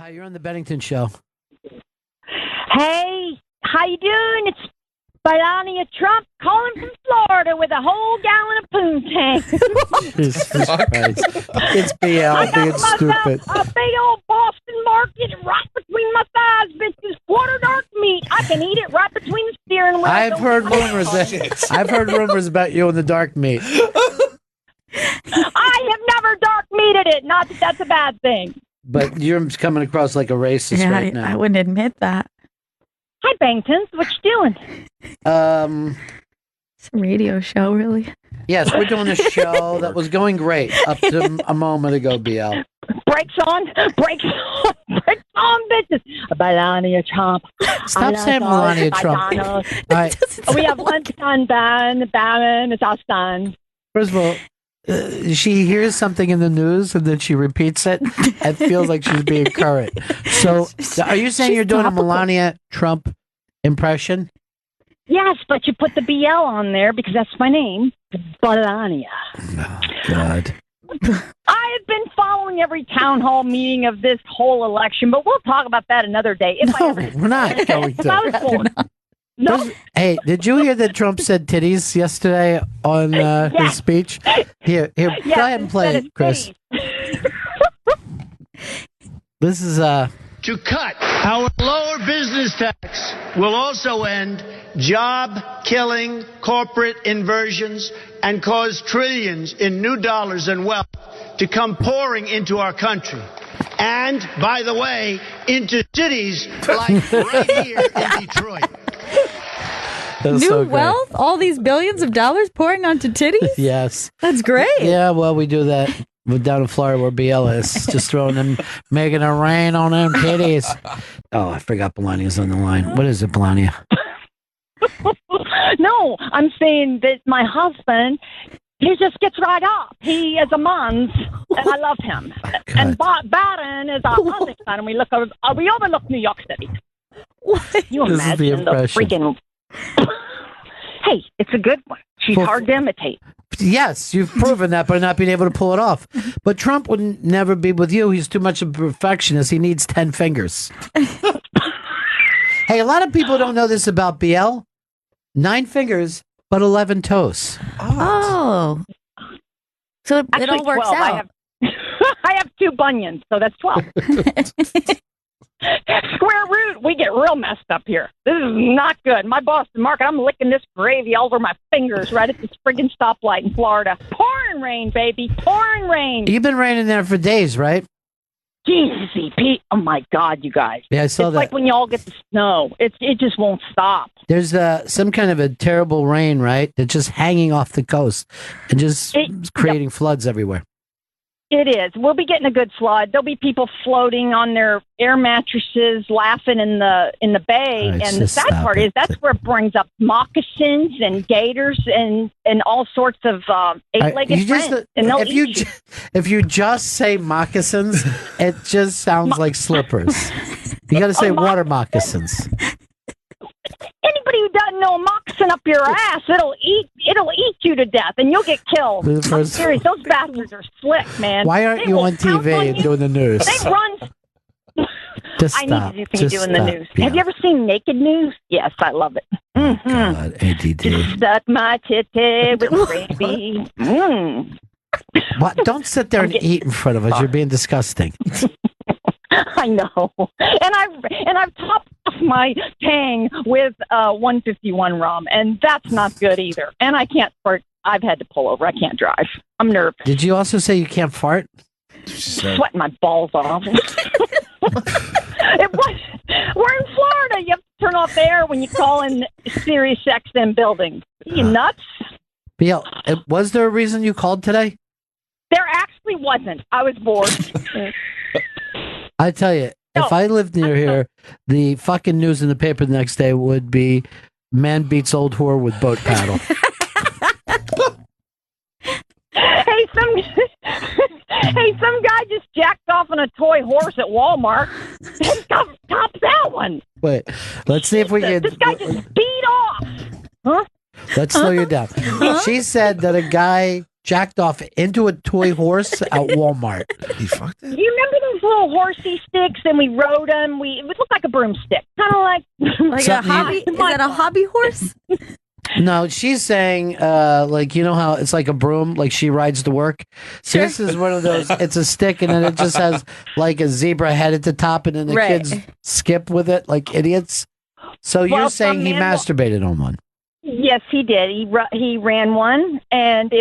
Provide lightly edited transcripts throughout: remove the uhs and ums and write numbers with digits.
Hi, you're on the Bennington show. Hey, how you doing? It's Bania Trump calling from Florida with a whole gallon of poontang. Jesus Christ. It's BL being stupid. A big old Boston market right between my thighs, bitches. Quarter dark meat. I can eat it right between the steering wheel. I've heard rumors about you and the dark meat. I have never dark meated it. Not that that's a bad thing. But you're coming across like a racist right now. I wouldn't admit that. Hi, Bennington. What you doing? It's a radio show, really. Yes, we're doing a show that was going great up to a moment ago, BL. Brakes on, bitches. Bania Trump. Stop saying Melania Trump. All right. We have one son, Ben. It's our son. First of all, she hears something in the news and then she repeats it and feels like she's being current. So, are you saying you're doing a Melania Trump impression? Yes, but you put the BL on there because that's my name, Bania. Oh, God. I have been following every town hall meeting of this whole election, but we'll talk about that another day. We're not going to. No. Hey, did you hear that Trump said titties yesterday on his speech? Here, go ahead and play it, Chris. This is To cut our lower business tax will also end job-killing corporate inversions and cause trillions in new dollars and wealth to come pouring into our country. And, by the way, into cities like right here in Detroit. New wealth? All these billions of dollars pouring onto titties? Yes. That's great. Yeah, well, we do that. We're down in Florida where BL is. Just throwing them, making it rain on them titties. Oh, I forgot Melania's on the line. What is it, Melania? No, I'm saying that my husband, he just gets right up. He is a man, and I love him. And Baden is our other son, and we overlook New York City. You This is the imagine the impression. freaking... Hey, it's a good one. She's hard to imitate. Yes, you've proven that by not being able to pull it off. But Trump would never be with you. He's too much of a perfectionist. He needs 10 fingers. Hey, a lot of people don't know this about BL. 9 fingers, but 11 toes. Oh. So it all works 12. out. I have 2 bunions, so that's 12. Square root, we get real messed up here. This is not good. My Boston market, I'm licking this gravy all over my fingers right at this friggin' stoplight in Florida. Pouring rain, baby. Pouring rain. You've been raining there for days, right? Jesus, Pete. Oh, my God, you guys. Yeah, I saw it's that. Like when y'all get the snow. It just won't stop. There's some kind of a terrible rain, right? That's just hanging off the coast and just creating floods everywhere. It is. We'll be getting a good flood. There'll be people floating on their air mattresses, laughing in the bay. Right, and the sad part is that's where it brings up moccasins and gators and all sorts of eight-legged friends. And they'll eat you. If you just say moccasins, it just sounds like slippers. You got to say water moccasins. Anybody who doesn't know a moccasin up your ass, it'll eat you to death, and you'll get killed. I'm serious. Those bastards are slick, man. Why aren't you on TV doing the news? They run. Just I stop. need to see you doing the news. Yeah. Have you ever seen Naked News? Yes, I love it. Mm-hmm. God, ADD. Just stuck my titty with gravy. What? Don't sit there and eat in front of us. You're being disgusting. I know, and I've topped off my tang with 151 rum, and that's not good either. And I can't fart. I've had to pull over. I can't drive. I'm nervous. Did you also say you can't fart? Sweating my balls off. We're in Florida. You have to turn off the air when you call in Sirius XM building. Are you nuts? BL, was there a reason you called today? There actually wasn't. I was bored. I tell you, if I lived near here, the fucking news in the paper the next day would be man beats old whore with boat paddle. Hey, some guy just jacked off on a toy horse at Walmart. Top that one. Wait, let's see if we can. This guy just beat off. Huh? Let's slow you down. She said that a guy jacked off into a toy horse at Walmart. He fucked it? Do you remember those? these little horsey sticks, and we rode them. It would look like a broomstick, kind of like a hobby. Is that a hobby horse? No, she's saying, like, you know how it's like a broom, like she rides to work? Sure. This is one of those, it's a stick, and then it just has like a zebra head at the top, and then the kids skip with it like idiots. So you're saying he masturbated on one? Yes, he did. He ran one, and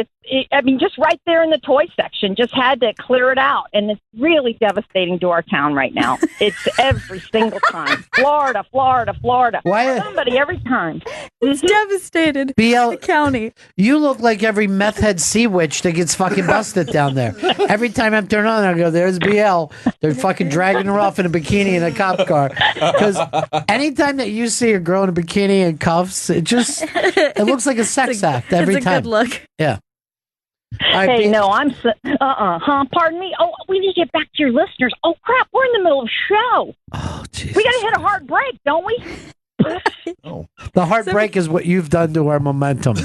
just right there in the toy section, just had to clear it out, and it's really devastating to our town right now. It's every single time. Florida. Why? Somebody every time. It's devastated. BL the county. You look like every meth head sea witch that gets fucking busted down there. Every time I'm turned on, I go, there's BL. They're fucking dragging her off in a bikini in a cop car. Because anytime that you see a girl in a bikini and cuffs, it looks like a sex act every time. It's a good look. Yeah. Hey, no, I'm... Pardon me? Oh, we need to get back to your listeners. Oh, crap, we're in the middle of a show. Oh, Jesus. We got to hit a hard break, don't we? Oh. The hard break is what you've done to our momentum.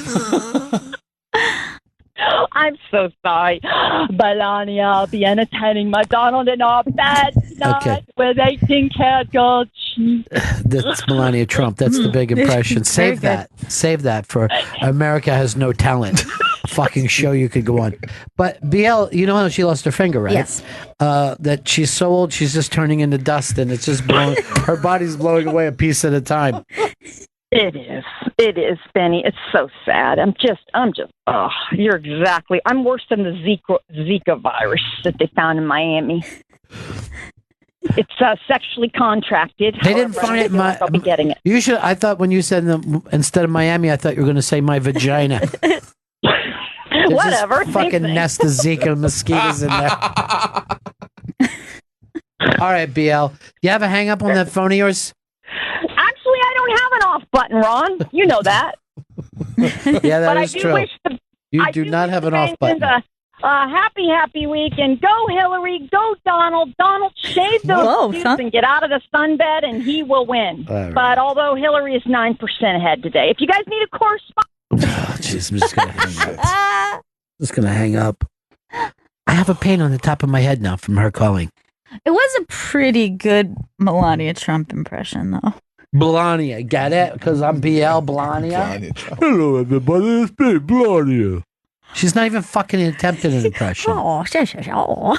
I'm so sorry. Bania, I'll be entertaining my Donald in our bed tonight with 18-karat gold sheets. That's Melania Trump. That's the big impression. Save that. Save that for America Has No Talent. Fucking show you could go on. But BL, you know how she lost her finger, right? Yes. That she's so old, she's just turning into dust, and it's just blowing. Her body's blowing away a piece at a time. It is, Benny. It's so sad. I'm just. Oh, you're exactly. I'm worse than the Zika virus that they found in Miami. It's sexually contracted. They didn't find it. I'll be getting it. You should. I thought when you said instead of Miami, I thought you were going to say my vagina. Whatever. Fucking nest of Zika mosquitoes in there. All right, BL. You have a hang up on that phone of yours? Actually, I don't have an off button, Ron. You know that. Yeah, that is true. You do not have an off button. Happy week, and go Hillary, go Donald. Donald, shave those suits and get out of the sunbed, and he will win. Right. But although Hillary is 9% ahead today, if you guys need a correspondent. Oh, jeez, I'm just gonna hang up. I have a pain on the top of my head now from her calling. It was a pretty good Melania Trump impression, though. Bania, get it? Because I'm BL Bania. Hello, everybody. It's me, Bania. She's not even fucking attempting an impression. And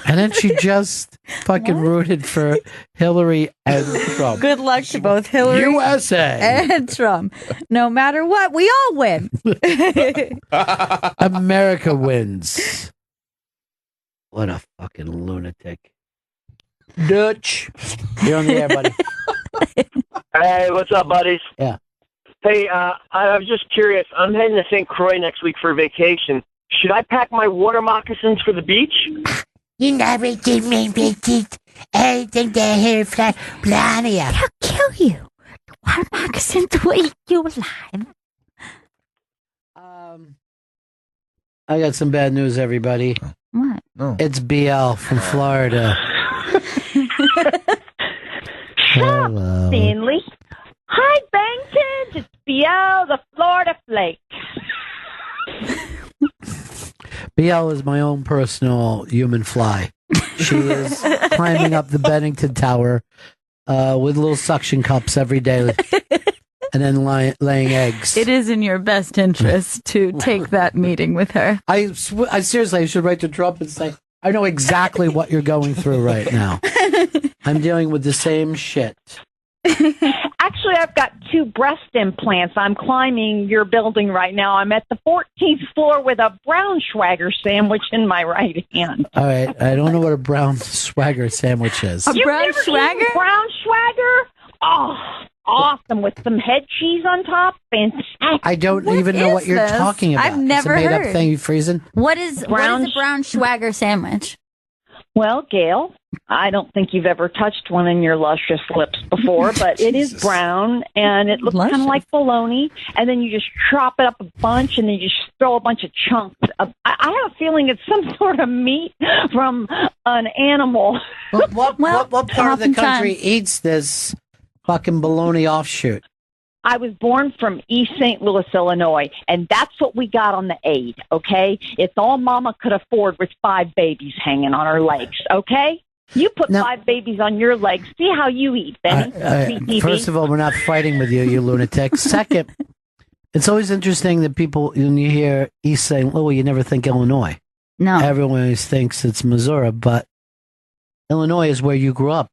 then she just fucking rooted for Hillary and Trump. Good luck to both Hillary USA and Trump. No matter what, we all win. America wins. What a fucking lunatic. Dutch. You're on the air, buddy. Hey, what's up, buddies? Yeah. Hey, I was just curious. I'm heading to St. Croix next week for vacation. Should I pack my water moccasins for the beach? You never give me bitches anything to hear from Bania. I'll kill you. Water moccasins will eat you alive. I got some bad news, everybody. What? Oh. It's BL from Florida. Hello. Stanley. Hi, Bennington. It's BL, the Florida Flake. BL is my own personal human fly. She is climbing up the Bennington Tower with little suction cups every day and then laying eggs. It is in your best interest to take that meeting with her. I seriously, I should write to Trump and say, I know exactly what you're going through right now. I'm dealing with the same shit. Actually, I've got 2 breast implants. I'm climbing your building right now. I'm at the 14th floor with a brown swagger sandwich in my right hand. All right. I don't know what a brown swagger sandwich is. A brown swagger? Brown swagger? Oh, awesome. With some head cheese on top. Fantastic. I don't even know what you're talking about. I've never heard. It's a made-up thing. You freezing? What is a brown swagger sandwich? Well, Gail, I don't think you've ever touched one in your luscious lips before, but it is brown, and it looks kind of like bologna, and then you just chop it up a bunch, and then you just throw a bunch of chunks. I have a feeling it's some sort of meat from an animal. What part of the country eats this fucking bologna offshoot? I was born from East St. Louis, Illinois, and that's what we got on the aid, okay? It's all Mama could afford with 5 babies hanging on her legs, okay? You put 5 babies on your legs. See how you eat, Benny. First of all, we're not fighting with you, you lunatic. Second, it's always interesting that people, when you hear East St. Louis, you never think Illinois. No. Everyone always thinks it's Missouri, but Illinois is where you grew up.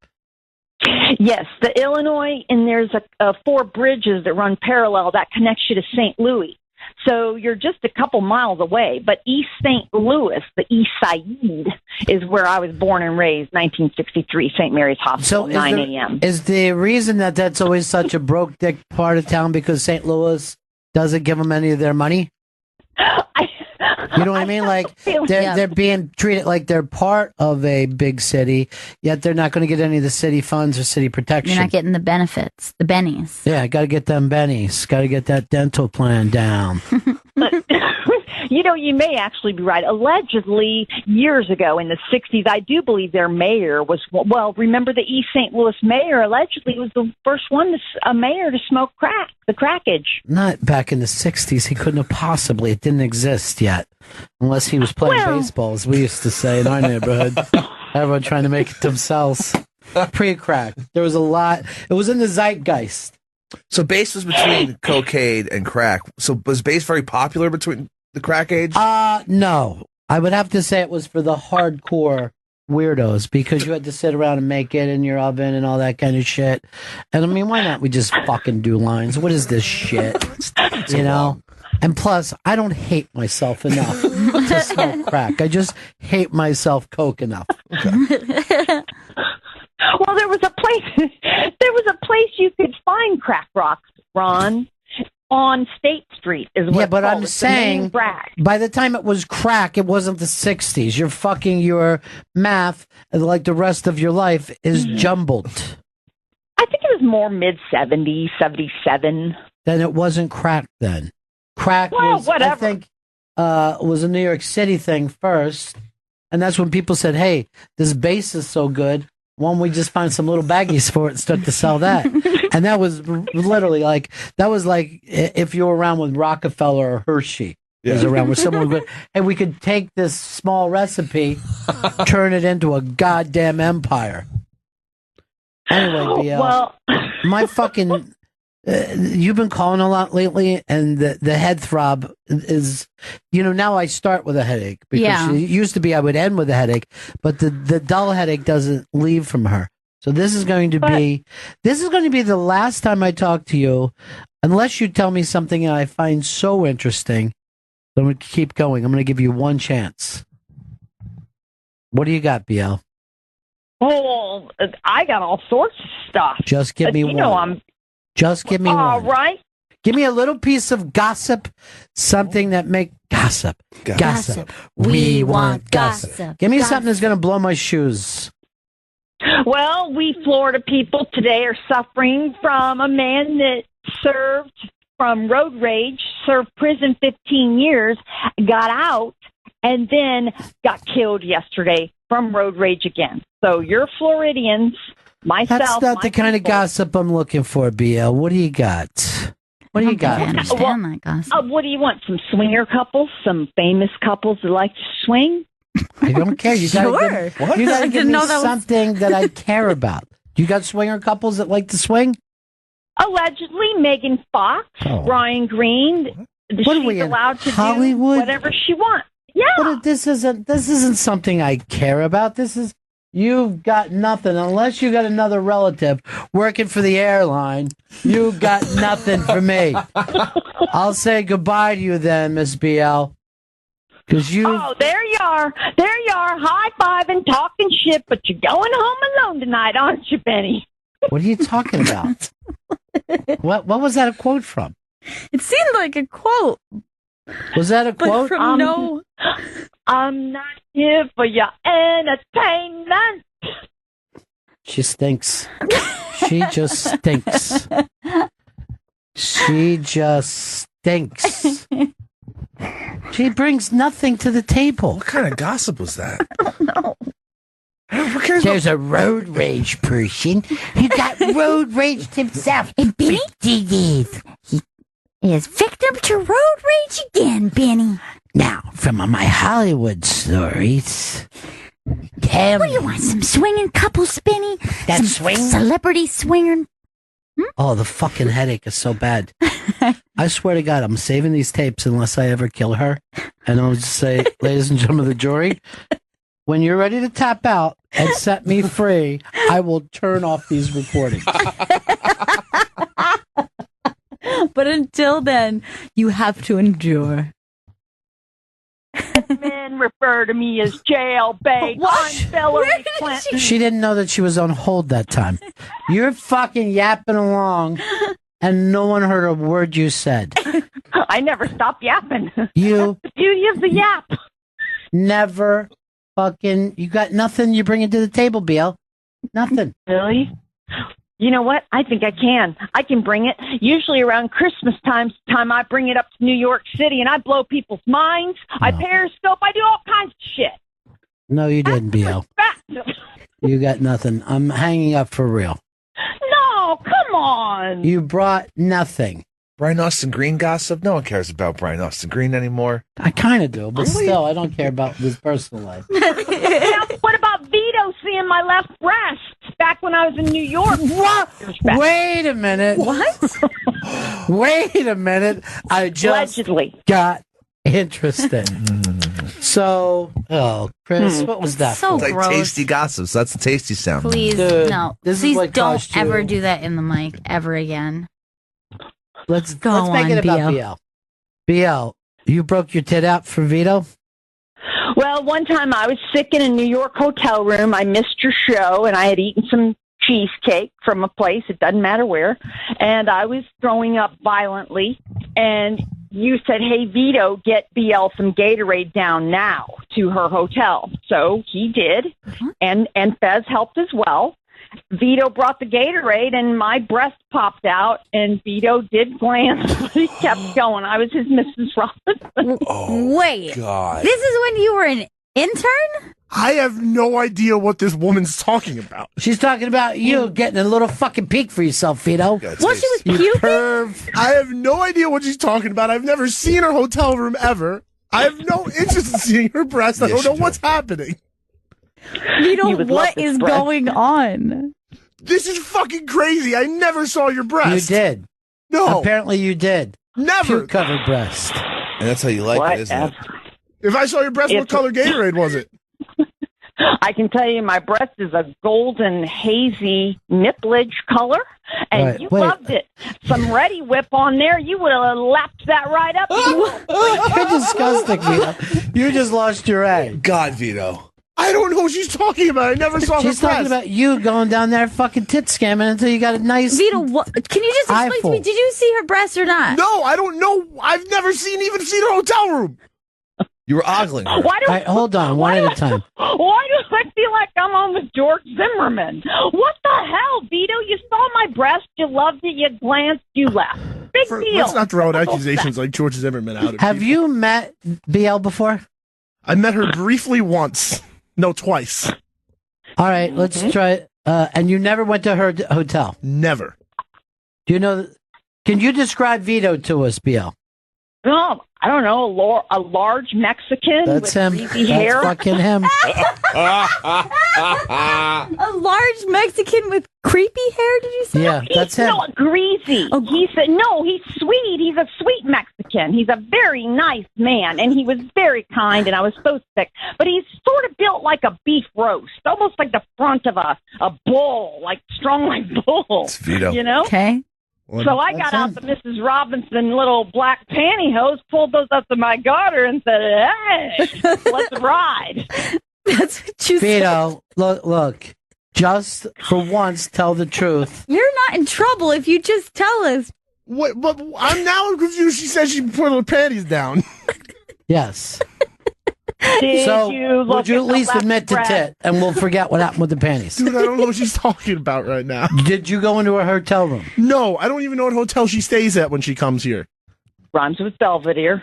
Yes, the Illinois, and there's 4 bridges that run parallel that connects you to St. Louis. So you're just a couple miles away. But East St. Louis, the East Side, is where I was born and raised, 1963, St. Mary's Hospital, 9 a.m. Is the reason that that's always such a broke dick part of town because St. Louis doesn't give them any of their money? You know what I mean? Like, they're being treated like they're part of a big city, yet they're not going to get any of the city funds or city protection. You're not getting the benefits, the bennies. Yeah, got to get them bennies. Got to get that dental plan down. You know, you may actually be right. Allegedly, years ago in the 60s, I do believe their mayor was, well, remember the East St. Louis mayor allegedly was the first one, a mayor to smoke crack, the crackage. Not back in the 60s. He couldn't have possibly. It didn't exist yet. Unless he was playing baseball, as we used to say in our neighborhood. Everyone trying to make it themselves. Pre-crack. There was a lot. It was in the zeitgeist. So bass was between cocaine and crack. So was bass very popular between the crack age? No. I would have to say it was for the hardcore weirdos because you had to sit around and make it in your oven and all that kind of shit. And I mean, why not we just fucking do lines? What is this shit? You know? And plus, I don't hate myself enough to smoke crack. I just hate myself coke enough. Okay. Well, there was a place you could find crack rocks, Ron, on State Street is what. Yeah, but I'm saying by the time it was crack, it wasn't the 60s. You're fucking your math, like the rest of your life, is jumbled. I think it was more mid-70s, 77. Then it wasn't crack then. Crack was, whatever. I think, was a New York City thing first. And that's when people said, hey, this bass is so good. Why don't we just find some little baggies for it and start to sell that? And that was literally like, that was like if you were around with Rockefeller or Hershey. Yeah. Was around where someone would, hey, we could take this small recipe, turn it into a goddamn empire. Anyway, BL, my fucking... you've been calling a lot lately, and the head throb is, now I start with a headache because it used to be I would end with a headache, but the dull headache doesn't leave from her. So this is going to be the last time I talk to you, unless you tell me something I find so interesting. I'm going to keep going. I'm going to give you one chance. What do you got, BL? Oh, I got all sorts of stuff. Just give me one. Just give me one. All right. Give me a little piece of gossip, something that gossip. We want gossip. Give me something that's going to blow my shoes. Well, we Florida people today are suffering from a man that served from road rage, served prison 15 years, got out, and then got killed yesterday from road rage again. So you're Floridians. Myself, that's not the kind of gossip I'm looking for, BL. What do you got? What do you got? I understand that gossip. What do you want? Some swinger couples? Some famous couples that like to swing? I don't care. You gotta give me something that I care about. You got swinger couples that like to swing? Allegedly, Megan Fox, Ryan Green. She's allowed to Hollywood? Do whatever she wants. Yeah. But this isn't something I care about. You've got nothing. Unless you got another relative working for the airline, you've got nothing for me. I'll say goodbye to you then, Miss BL. Oh, there you are. There you are, high-fiving, talking shit, but you're going home alone tonight, aren't you, Benny? What are you talking about? What was that a quote from? It seemed like a quote. Was that a quote? From no... I'm not here for your entertainment. She stinks. She just stinks. She just stinks. She brings nothing to the table. What kind of gossip was that? I don't know. There's a road rage person who got road raged himself. And Benny he is victim to road rage again, Benny. Now, from my Hollywood stories, Damn. What do you want? Some swinging couple spinny? That some swing? celebrity swinger? Oh, the fucking headache is so bad. I swear to God, I'm saving these tapes unless I ever kill her. And I'll just say, ladies and gentlemen of the jury, when you're ready to tap out and set me free, I will turn off these recordings. But until then, you have to endure. Men refer to me as jailbait. I'm Hillary Clinton. She didn't know that she was on hold that time. You're fucking yapping along, and no one heard a word you said. I never stop yapping. You The beauty of the yap. never fucking... You got nothing you bring into the table, BL. Nothing. Really? You know what? I think I can. I can bring it. Usually around Christmas time, I bring it up to New York City, and I blow people's minds. I periscope. I do all kinds of shit. No, you didn't, BL. You got nothing. I'm hanging up for real. No, come on. You brought nothing. Brian Austin Green gossip? No one cares about Brian Austin Green anymore. I kind of do, but still, I don't care about his personal life. Now, what about Vito seeing my left breast back when I was in New York? What? Wait a minute. What? Wait a minute. I just Allegedly. got interested. So, Chris, what was that? So It's like gross. tasty gossip, so that's a tasty sound. Please, Dude, no. this is Please what don't cost you- ever do that in the mic ever again. Let's Go make it on, about BL. BL, you broke your tit out for Vito? Well, one time I was sick in a New York hotel room. I missed your show, and I had eaten some cheesecake from a place. It doesn't matter where. And I was throwing up violently. And you said, hey, Vito, get BL some Gatorade down now to her hotel. So he did. And Fez helped as well. Vito brought the Gatorade, and my breast popped out, and Vito did glance, but he kept going. I was his Mrs. Robinson. Wait. God. This is when you were an intern? I have no idea what this woman's talking about. She's talking about you getting a little fucking peek for yourself, Vito. Yeah, Well, she was You puking? perv. I have no idea what she's talking about. I've never seen her hotel room ever. I have no interest in seeing her breast. I Yes, don't know you do. what's happening. Vito, You would love what this is breast. going on? This is fucking crazy. I never saw your You breast. did. No, Apparently you did. never. Puke covered breast. And that's how you like it, isn't it? Whatever. If I saw your breast, what It's- color Gatorade was it? I can tell you my breast is a golden, hazy nipplage color, and Right, you wait. loved it. Some Ready Whip on there, you would have lapped that right up. You're disgusting, Vito. You just lost your A. God, Vito. I don't know what she's talking about. I never saw She's her talking breast. about you going down there fucking tit scamming until you got a nice... Vito, what? Can you just explain to me, Eyeful. did you see her breast or not? No, I don't know. I've never even seen her hotel room. You were ogling her. Why do, All right, hold on, one at a time. Why do I feel like I'm on with George Zimmerman? What the hell, Vito? You saw my breast, you loved it, you glanced, you left. Big deal. Let's not throw out accusations like George Zimmerman out at Have people. you met BL before? I met her briefly once. No, twice. All right, let's try. And you never went to her hotel. Never. Do you know? Can you describe Vito to us, BL? No, I don't know, a large Mexican That's with him. greasy That's hair. fucking him. A large Mexican with creepy hair, did you say? Yeah, that's him. No, greasy. Oh. He said, no, he's sweet. He's a sweet Mexican. He's a very nice man, and he was very kind, and I was so sick. But he's sort of built like a beef roast, almost like the front of a bull, like strong like bull. It's Vito. You know? Okay. So I got out the Mrs. Robinson little black pantyhose, pulled those up to my garter, and said, hey, let's ride. That's what you said. Vito, look. Just for once, tell the truth. You're not in trouble if you just tell us. What? But I'm now confused. She said she put her panties down. Yes. Did So, you look would you at the least left admit to breast? tit, and we'll forget what happened with the panties? Dude, I don't know what she's talking about right now. Did you go into her hotel room? No, I don't even know what hotel she stays at when she comes here. Rhymes with Belvedere.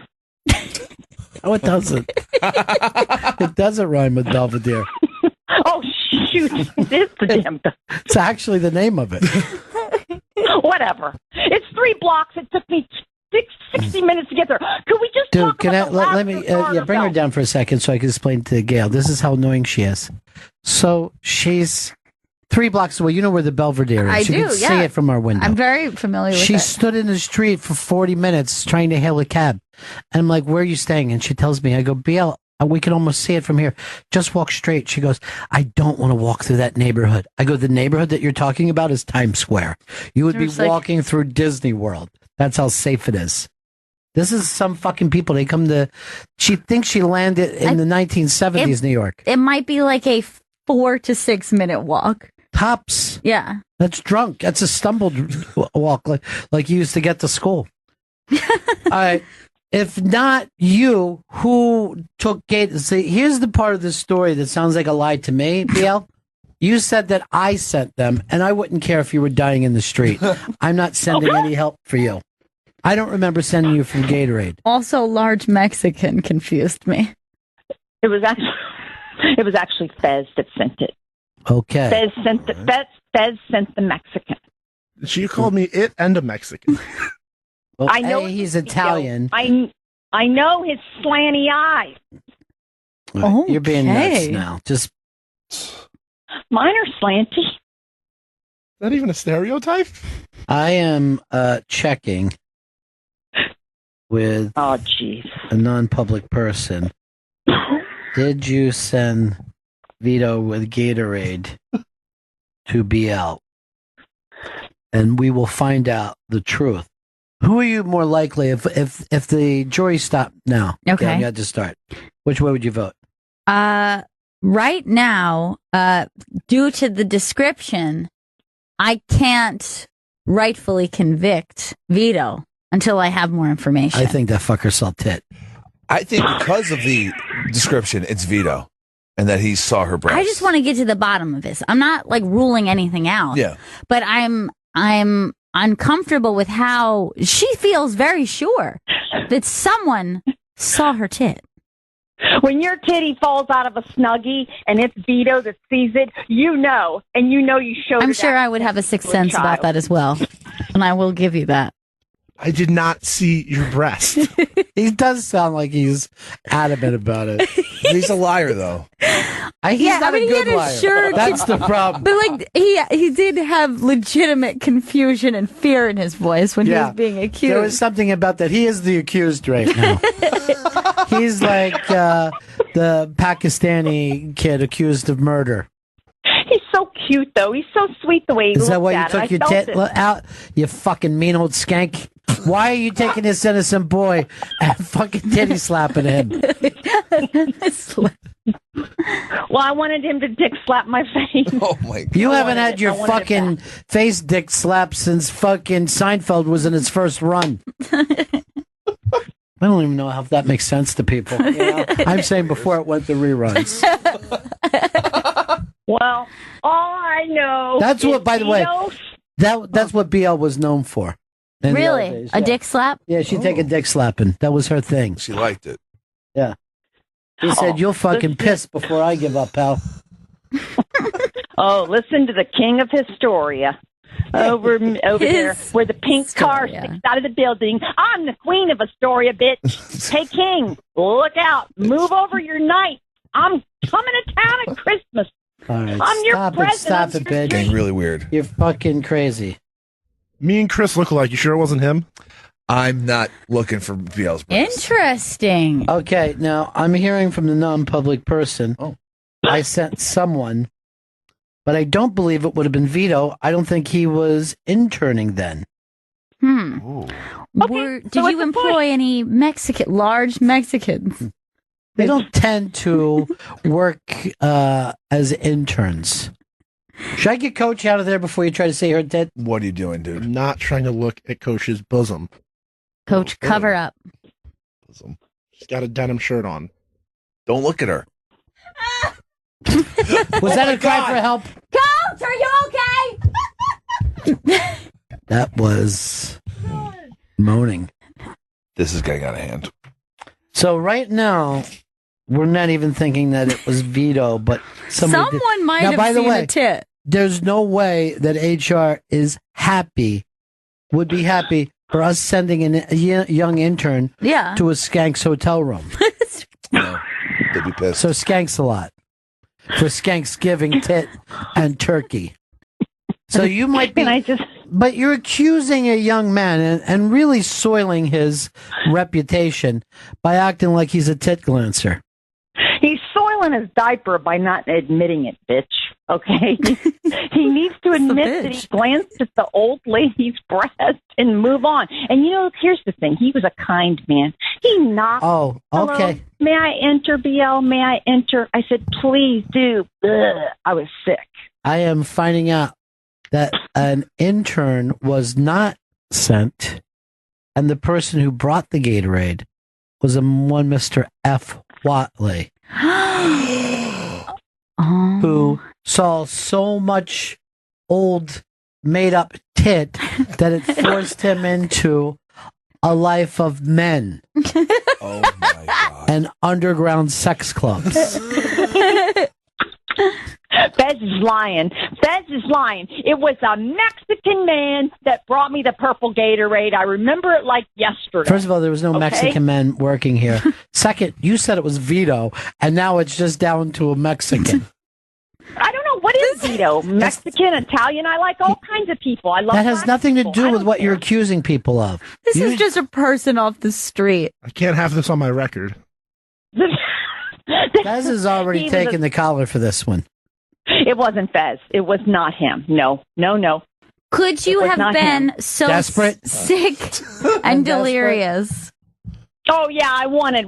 Oh, it doesn't. It doesn't rhyme with Belvedere. Oh, shoot. It's the damn thing. It's actually the name of it. Whatever. It's 3 blocks. It took me 60 minutes to get there. Could we just Dude, talk can I about the let me bring her down for a second so I can explain to Gail. This is how annoying she is. So she's 3 blocks away. You know where the Belvedere is. I You do, can yeah. see it from our window. I'm very familiar with She it. stood in the street for 40 minutes trying to hail a cab. And I'm like, where are you staying? And she tells me, I go, BL, we can almost see it from here. Just walk straight. She goes, I don't want to walk through that neighborhood. I go, the neighborhood that you're talking about is Times Square. You would be There's like- walking through Disney World. That's how safe it is. This is some fucking people. They come to, she thinks she landed in the 1970s New York. It might be like a 4 to 6 minute walk. Tops. Yeah. That's drunk. That's a stumbled walk like you used to get to school. All right. If not you, who took Gate? See, here's the part of the story that sounds like a lie to me, BL. You said that I sent them, and I wouldn't care if you were dying in the street. I'm not sending any help for you. I don't remember sending you from Gatorade. Also, large Mexican confused me. It was actually Fez that sent it. Okay. Fez sent the Mexican. She called me it and a Mexican. Well, I know he's Italian. I know his slanty eyes. Right, you're being nuts Okay. now. Just Mine are slanty. Is that even a stereotype? I am checking with Oh, jeez. a non-public person. Did you send Vito with Gatorade to BL? And we will find out the truth. Who are you more likely if the jury stopped now? Okay. Yeah, you had to start. Which way would you vote? Right now, due to the description, I can't rightfully convict Vito until I have more information. I think that fucker saw tit. I think because of the description, it's Vito, and that he saw her breasts. I just want to get to the bottom of this. I'm not like ruling anything out. Yeah. But I'm uncomfortable with how she feels very sure that someone saw her tit. When your titty falls out of a Snuggie and it's Vito that sees it, you know you showed I'm it sure out I would have a sixth to a sense about child. that as well. And I will give you that. I did not see your breast. He does sound like he's adamant about it. He's a liar, though. He's not a good liar. That's the problem. But like he did have legitimate confusion and fear in his voice when he was being accused. There was something about that. He is the accused right now. He's like the Pakistani kid accused of murder. He's so cute, though. He's so sweet the way he Is that looked why you at it. took I your felt tit it. out? You fucking mean old skank. Why are you taking this innocent boy and fucking titty slapping him? Well, I wanted him to dick slap my face. Oh my God. You haven't had your I wanted it fucking face dick slapped since fucking Seinfeld was in its first run. I don't even know how that makes sense to people. You know? I'm saying before it went to reruns. Well, all I know. That's what, is by the way, Vito- that's what BL was known for. in the old Really? days, A yeah. dick slap? Yeah, she'd take a dick slapping. That was her thing. She liked it. Yeah. He said, "You'll fucking piss before I give up, pal." Oh, listen to the king of Historia. Over there, where the pink car Historia. sticks out of the building. I'm the queen of Astoria, bitch. Hey, king, look out. Move over your night. I'm coming to town at Christmas. All right, I'm your stop it, president. stop it, bitch. Getting really weird. You're fucking crazy. Me and Chris look alike. You sure it wasn't him? I'm not looking for BL's breasts. Interesting. Okay, now I'm hearing from the non-public person. Oh. I sent someone, but I don't believe it would have been Vito. I don't think he was interning then. Ooh. Did you employ any large Mexicans? They don't tend to work as interns. Should I get Coach out of there before you try to say her dead? What are you doing, dude? I'm not trying to look at Coach's bosom. Coach, cover up. She's got a denim shirt on. Don't look at her. Was that a cry for help? Coach, are you okay? That was moaning. This is getting out of hand. So right now, we're not even thinking that it was Vito, but somebody did. Someone might Now, have by the seen way, a tit. There's no way that HR is happy, would be happy for us sending a young intern to a Skanks hotel room. No, they'd be pissed. So Skanks a lot. For Skanksgiving, tit, and turkey. So you might be... But you're accusing a young man and really soiling his reputation by acting like he's a tit glancer. He's soiling his diaper by not admitting it, bitch. Okay? He needs to admit that he glanced at the old lady's breast and move on. And here's the thing. He was a kind man. He knocked. Oh, okay. Hello, may I enter, BL? May I enter? I said, please do. Ugh, I was sick. I am finding out that an intern was not sent, and the person who brought the Gatorade was one Mr. F. Watley, who saw so much old made-up tit that it forced him into a life of men. Oh, my God. And underground sex clubs. Fez is lying. Fez is lying. It was a Mexican man that brought me the purple Gatorade. I remember it like yesterday. First of all, there was no Mexican men working here. Second, you said it was Vito, and now it's just down to a Mexican. I don't know. What is Vito? Mexican, Italian? I like all kinds of people. I love that has nothing to people. do with what you're accusing people of. This is just a person off the street. I can't have this on my record. Fez has already taken the collar for this one. It wasn't Fez. It was not him. No. Could you have been so desperate, sick, and delirious? Oh yeah, I wanted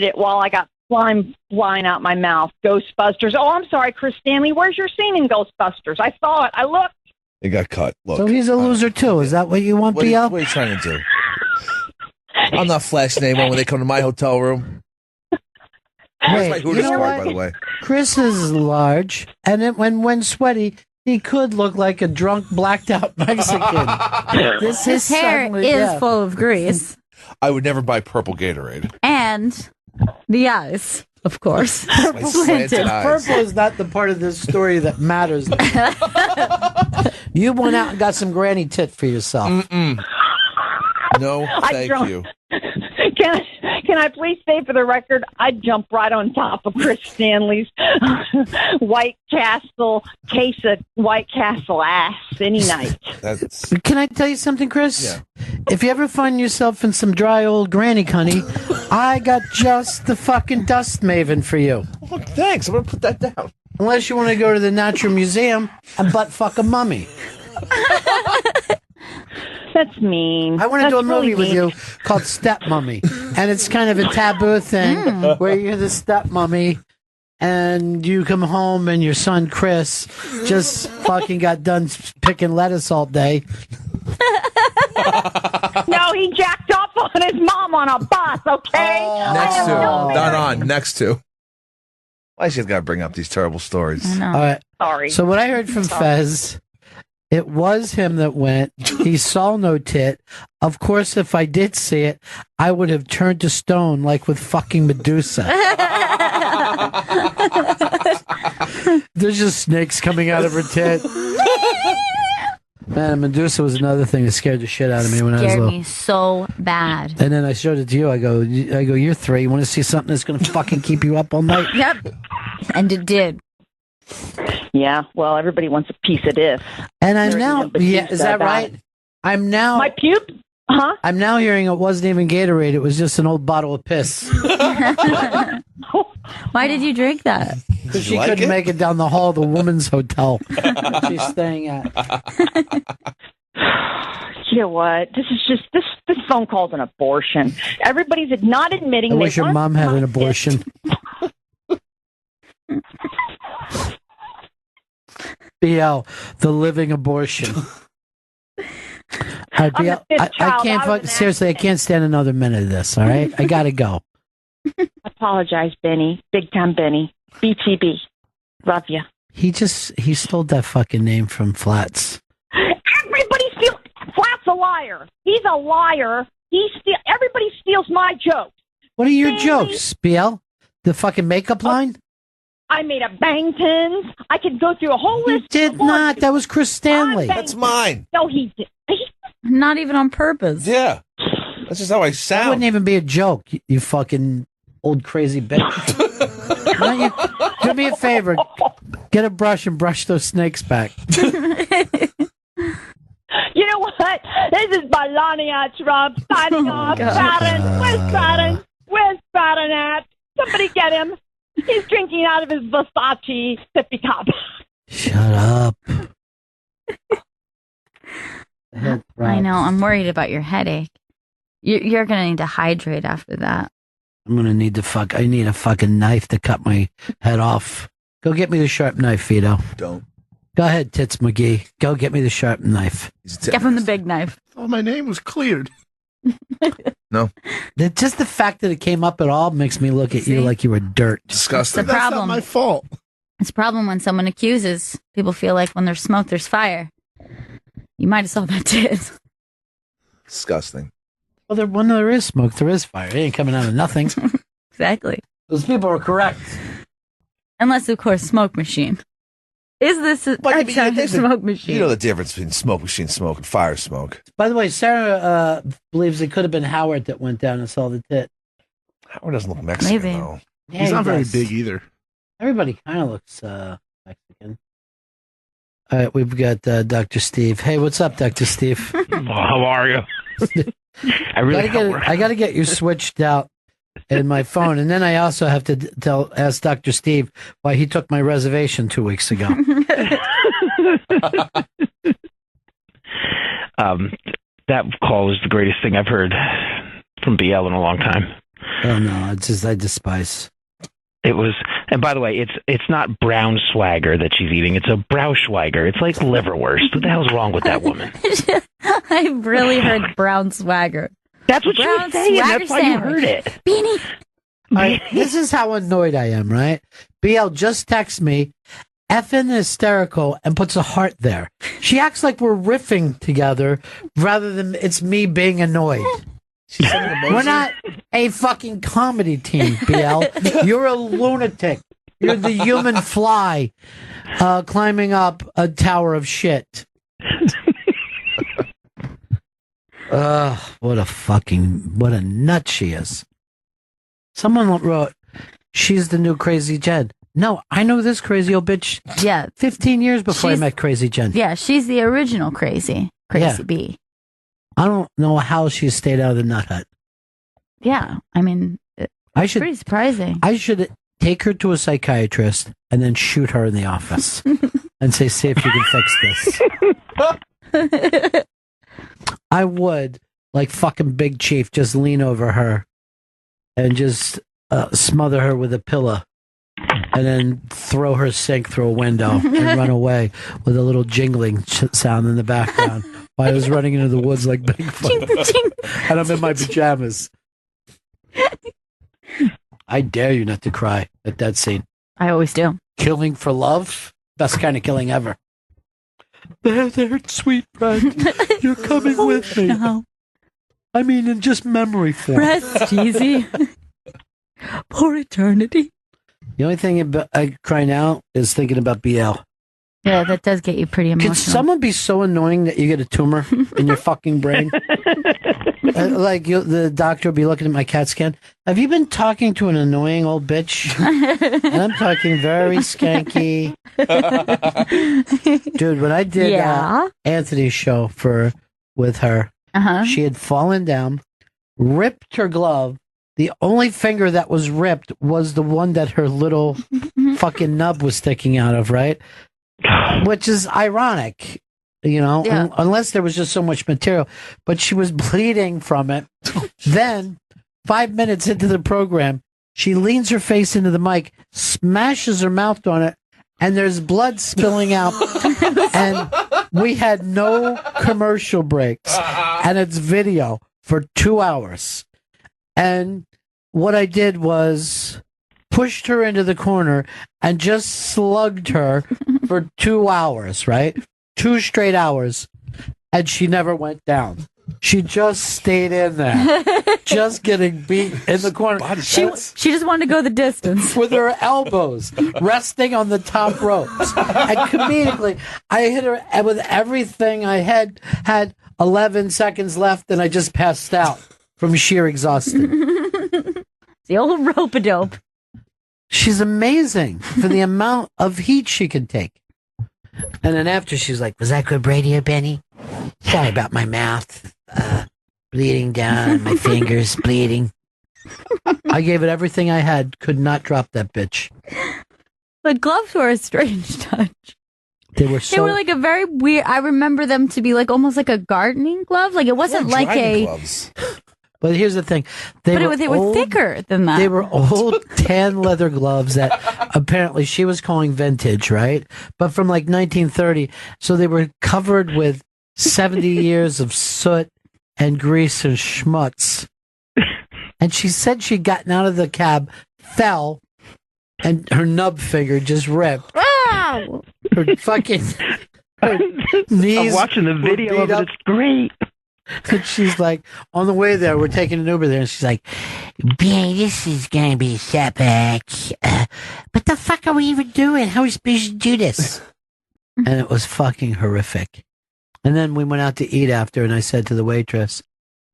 it while I got slime flying out my mouth. Ghostbusters. Oh, I'm sorry, Chris Stanley. Where's your scene in Ghostbusters? I saw it. I looked. It got cut. Look. So he's a loser too. Is that what you want, BL? What are you trying to do? I'm not flashing anyone when they come to my hotel room. That's my Hooters card, by the way. Chris is large, and when sweaty, he could look like a drunk, blacked out Mexican. His hair is full of grease. I would never buy purple Gatorade. And the eyes, of course. Purple is not the part of this story that matters. You went out and got some granny tit for yourself. Mm-mm. No, thank you. Can I please say for the record, I'd jump right on top of Chris Stanley's White Castle case of White Castle ass any night. Can I tell you something, Chris? Yeah. If you ever find yourself in some dry old granny cunny, I got just the fucking dust maven for you. Oh, thanks. I'm going to put that down. Unless you want to go to the Natural Museum and butt fuck a mummy. That's mean. I want to do a movie with you called Step Mummy, and it's kind of a taboo thing where you're the step mummy, and you come home and your son Chris just fucking got done picking lettuce all day. No, he jacked off on his mom on a bus. Okay, Next to. Why she's got to bring up these terrible stories? All right. Sorry. So what I heard from Fez. It was him that went. He saw no tit. Of course, if I did see it, I would have turned to stone like with fucking Medusa. There's just snakes coming out of her tit. Man, Medusa was another thing that scared the shit out of me when I was little. Scared me so bad. And then I showed it to you. I go, you're 3. You want to see something that's going to fucking keep you up all night? Yep. And it did. Yeah, well, everybody wants a piece of this. And I'm now, is that right? I'm now. My puke? Huh? I'm now hearing it wasn't even Gatorade. It was just an old bottle of piss. Why did you drink that? Because she couldn't make it down the hall of the woman's hotel she's staying at. You know what? This is just this phone call's an abortion. Everybody's not admitting. I wish your mom had an abortion. BL, the living abortion. All right, BL, I can't seriously. I can't stand another minute of this. All right, I gotta go. Apologize, Benny. Big time, Benny. BTB. Love you. He stole that fucking name from Flats. Everybody steals. Flats a liar. He's a liar. Everybody steals my jokes. What are your jokes, BL? The fucking makeup line? I made a Bennington. I could go through a whole list. You did not. That was Chris Stanley. That's mine. No, he did. Not even on purpose. Yeah. That's just how I That sound. wouldn't even be a joke, you fucking old crazy bitch. Why don't you do me a favor? Get a brush and brush those snakes back. You know what? This is Bania Trump signing off. Baron, where's Baron? Where's Baron at? Somebody get him. He's drinking out of his Versace sippy cup. Shut up. I know. I'm worried about your headache. You're going to need to hydrate after that. I'm gonna need to I need a fucking knife to cut my head off. Go get me the sharp knife, Vito. Don't. Go ahead, Tits McGee. Go get me the sharp knife. Give him the big knife. Oh, my name was cleared. No. Just the fact that it came up at all makes me look at you like you were dirt. Disgusting. It's a problem. That's not my fault. It's a problem when someone accuses. People feel like when there's smoke, there's fire. You might have saw that did. Disgusting. Well, when there is smoke, there is fire. It ain't coming out of nothing. Exactly. Those people are correct. Unless, of course, smoke machine. Is this a smoke machine? You know the difference between smoke machine smoke and fire smoke. By the way, Sarah believes it could have been Howard that went down and saw the tit. Howard doesn't look Mexican, Maybe. though. Yeah, He's he not very does. big either. Everybody kind of looks Mexican. All right, we've got Dr. Steve. Hey, what's up, Dr. Steve? How are you? I got to get you switched out in my phone, and then I also have to ask Dr. Steve why he took my reservation 2 weeks ago. That call was the greatest thing I've heard from BL in a long time. Oh no, it's just I despise. It was, and by the way, it's not brown swagger that she's eating. It's a Brauschweiger. It's like liverwurst. What the hell's wrong with that woman? I really heard brown swagger. That's what she was saying. That's why you heard it. Beanie. All right, this is how annoyed I am, right? BL just texts me, effing hysterical, and puts a heart there. She acts like we're riffing together rather than it's me being annoyed. We're not a fucking comedy team, BL. You're a lunatic. You're the human fly climbing up a tower of shit. What a nut she is. Someone wrote, she's the new Crazy Jen. No, I know this crazy old bitch. Yeah. 15 years before I met Crazy Jen. Yeah, she's the original Crazy Bee. I don't know how she stayed out of the nut hut. Yeah, I mean, it's pretty surprising. I should take her to a psychiatrist and then shoot her in the office and say, see if you can fix this. I would, like fucking Big Chief, just lean over her and just smother her with a pillow and then throw her sink through a window and run away with a little jingling sound in the background while I was running into the woods like Bigfoot. And I'm in my pajamas. I dare you not to cry at that scene. I always do. Killing for love? Best kind of killing ever. There, sweet friend. You're coming with me. No. I mean, in just memory form. Rest easy. For eternity. The only thing I cry now is thinking about BL. Yeah, that does get you pretty emotional. Can someone be so annoying that you get a tumor in your fucking brain? The doctor will be looking at my CAT scan. Have you been talking to an annoying old bitch? And I'm talking very skanky. Dude, when I did Anthony's show with her, she had fallen down, ripped her glove. The only finger that was ripped was the one that her little fucking nub was sticking out of, right? Which is ironic, unless there was just so much material. But she was bleeding from it. Then, 5 minutes into the program, she leans her face into the mic, smashes her mouth on it, and there's blood spilling out. And we had no commercial breaks. And it's video for 2 hours. And what I did was pushed her into the corner and just slugged her for 2 hours, right? 2 straight hours. And she never went down. She just stayed in there, just getting beat in the corner. She just wanted to go the distance. With her elbows resting on the top ropes. And comedically, I hit her with everything I had 11 seconds left, and I just passed out from sheer exhaustion. The old rope-a-dope. She's amazing for the amount of heat she can take. And then after, she's like, was that good radio, Benny? Sorry about my mouth bleeding down, my fingers bleeding. I gave it everything I had, could not drop that bitch. The gloves were a strange touch. They were like a very weird, I remember them to be like almost like a gardening glove. Like it wasn't like a... gloves. But here's the thing. They were thicker than that. They were old tan leather gloves that apparently she was calling vintage, right? But from like 1930. So they were covered with 70 years of soot and grease and schmutz. And she said she'd gotten out of the cab, fell, and her nub finger just ripped. Wow! Her knees. I'm watching the video of it. It's great. And she's like, on the way there, we're taking an Uber there, and she's like, Benny, this is going to be a setback. What the fuck are we even doing? How are we supposed to do this? and it was fucking horrific. And then we went out to eat after, and I said to the waitress,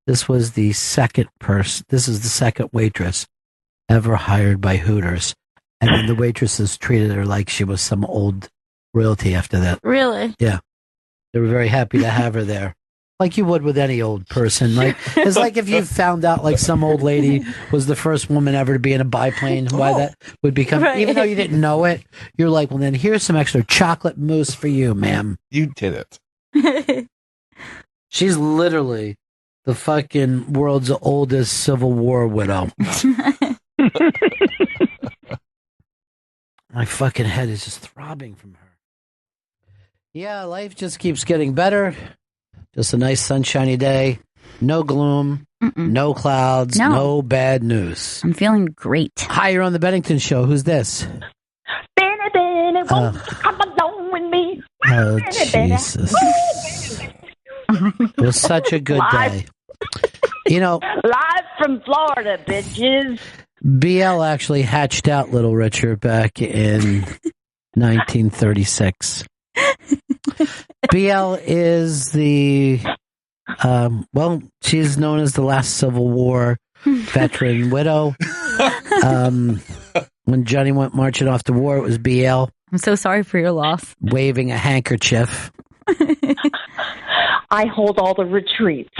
this is the second waitress ever hired by Hooters. And then the waitresses treated her like she was some old royalty after that. Really? Yeah. They were very happy to have her there. Like you would with any old person. Like it's like if you found out like some old lady was the first woman ever to be in a biplane, why that would become, Right. even though you didn't know it, you're like, well, then here's some extra chocolate mousse for you, ma'am. You did it. She's literally the fucking world's oldest Civil War widow. My fucking head is just throbbing from her. Yeah, life just keeps getting better. Just a nice sunshiny day. No gloom. No clouds. No bad news. I'm feeling great. Hi, you're on the Bennington show. Who's this? Benny, won't you come along with me? Oh, Jesus. It was such a good day. You know, Live from Florida, bitches. BL actually hatched out Little Richard back in 1936. BL is she's known as the last Civil War veteran widow. When Johnny went marching off to war, it was BL. I'm so sorry for your loss. Waving a handkerchief. I hold all the retreats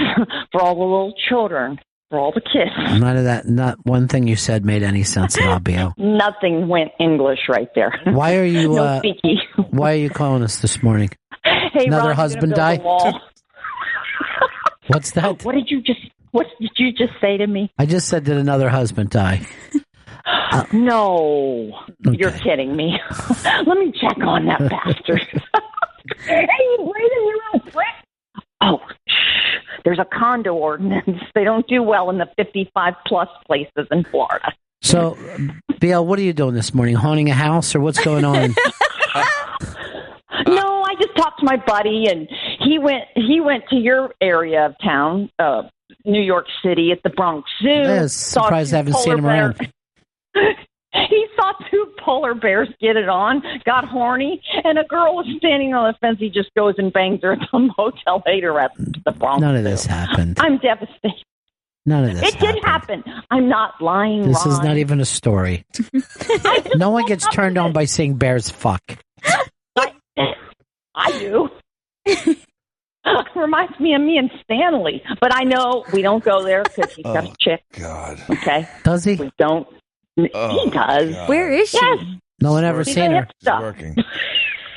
for all the little children, for all the kids. None of that, not one thing you said made any sense at all, BL. Nothing went English right there. Why are you, no speaky. why are you calling us this morning? Hey, Another Ron, husband die? What's that? What did you just say to me? I just said, did another husband die? No, Okay. You're kidding me. Let me check on that bastard. Hey, you breathing your own quick? Oh, shh. There's a condo ordinance. They don't do well in the 55-plus places in Florida. So, BL, what are you doing this morning? Haunting a house, or what's going on? No, I just talked to my buddy, and he went to your area of town, New York City, at the Bronx Zoo. Yeah, surprised I haven't seen him around. He saw two polar bears get it on, got horny, and a girl was standing on the fence. He just goes and bangs her at the motel later at the Bronx None of Zoo. this happened. I'm devastated. None of this It did happen. I'm not lying, This is Ron. not even a story. No one gets turned on by seeing bears fuck. I do. Reminds me of me and Stanley. But I know we don't go there because he's got a chick. God. Okay? Does he? We don't. He does. God. Where is she? Yes. No one ever She's seen a her. hip stuff. Working.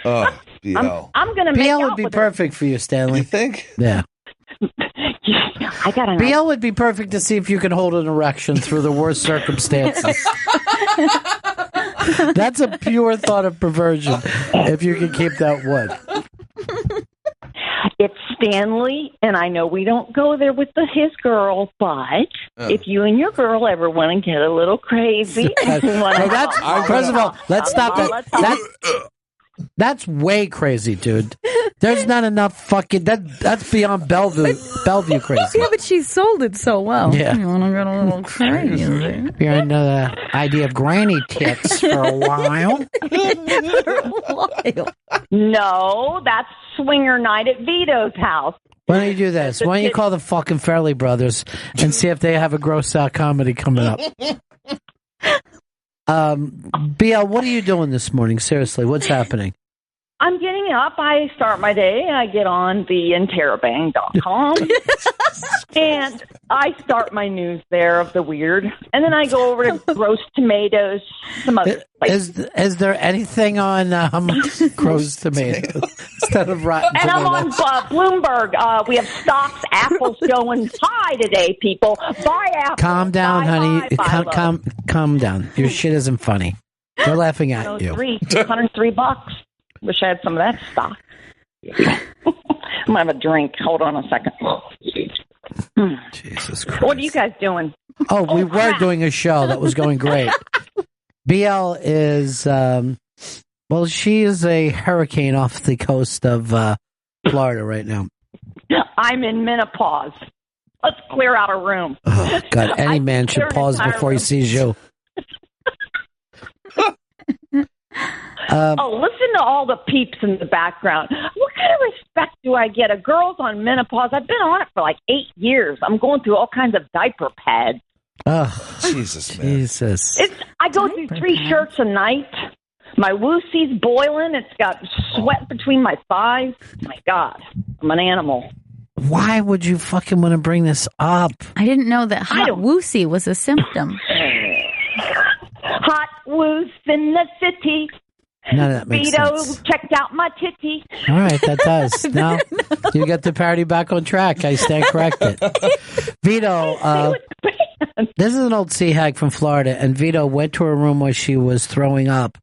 Oh, BL. I'm going to make BL out would be with her. perfect for you, Stanley. You think? Yeah. I got an BL would be perfect to see if you can hold an erection through the worst circumstances. That's a pure thought of perversion, if you can keep that one. It's Stanley, and I know we don't go there with his girl, but if you and your girl ever want to get a little crazy, First of all, let's stop that. That's way crazy, dude. There's not enough fucking. That's beyond Bellevue crazy. Yeah, but she sold it so well. Yeah. You want to get a little crazy. You're into the idea of granny tits for a while. No, that's swinger night at Vito's house. Why don't you do this? Why don't you call the fucking Fairley Brothers and see if they have a gross out comedy coming up? BL, what are you doing this morning? Seriously, what's happening? I'm getting up. I start my day. I get on the interrobang.com and I start my news there of the weird. And then I go over to Gross Tomatoes, some other places. Is there anything on Gross Tomatoes instead of Rotten And I'm on Tomatoes? Bloomberg. We have stocks. Apple's going high today, people. Buy Apple. Calm down, buy, honey. buy, buy Calm down. Your shit isn't funny. They're laughing at you. $103. Wish I had some of that stock. I'm gonna have a drink. Hold on a second. Jesus Christ. What are you guys doing? Oh, we were doing a show that was going great. BL is, well, she is a hurricane off the coast of Florida right now. I'm in menopause. Let's clear out a room. Oh, God, any man should pause before he sees you. Listen to all the peeps in the background. What kind of respect do I get? A girl's on menopause. I've been on it for like 8 years. I'm going through all kinds of diaper pads. Oh, Jesus, man. Jesus. I go through 3 shirts a night. My woosie's boiling. It's got sweat between my thighs. My God, I'm an animal. Why would you fucking want to bring this up? I didn't know that hot woosie was a symptom. Hot woos in the city. None of that makes sense. Checked out my titty. All right, that does. Now you get the parody back on track. I stand corrected. Vito, this is an old sea hag from Florida, and Vito went to her room where she was throwing up,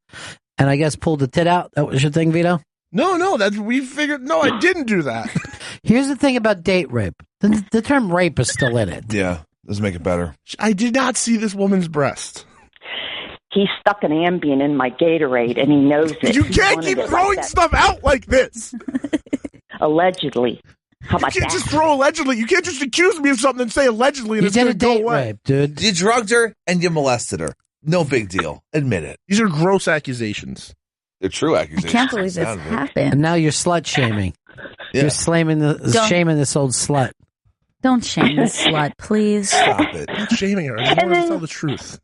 and I guess pulled the tit out. That was your thing, Vito? No, that's we figured. No, I didn't do that. Here's the thing about date rape. The term rape is still in it. Yeah, doesn't make it better. I did not see this woman's breast. He stuck an Ambien in my Gatorade, and he knows it. You can't keep throwing stuff out like this. Allegedly. How about you can't that? just throw allegedly. You can't just accuse me of something and say allegedly and You it's did going a to go date away. rape, dude. You drugged her and you molested her. No big deal. Admit it. These are gross accusations. They're true I accusations. can't believe this And happened. now you're slut shaming. Yeah. You're shaming this old slut. Don't shame this slut, please. Stop it. I'm not shaming her. I just want to tell the truth.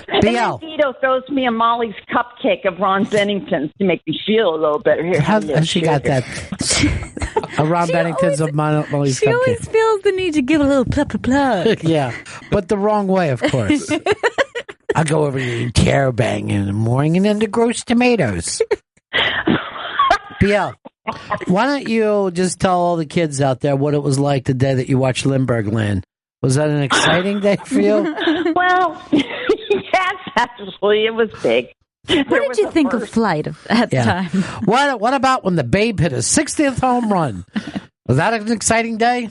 And then Vito throws me a Molly's cupcake of Ron Bennington's to make me feel a little better. Here, How she got that? A Ron Bennington's of Molly's She cupcake. always feels the need to give a little plug. Yeah, but the wrong way, of course. I go over to the Carabang in the morning and then the Gross Tomatoes. BL, why don't you just tell all the kids out there what it was like the day that you watched Lindbergh land? Was that an exciting day for you? Well, yes, actually, it was big. What did you think of Flight at the time? What about when the Babe hit his 60th home run? Was that an exciting day?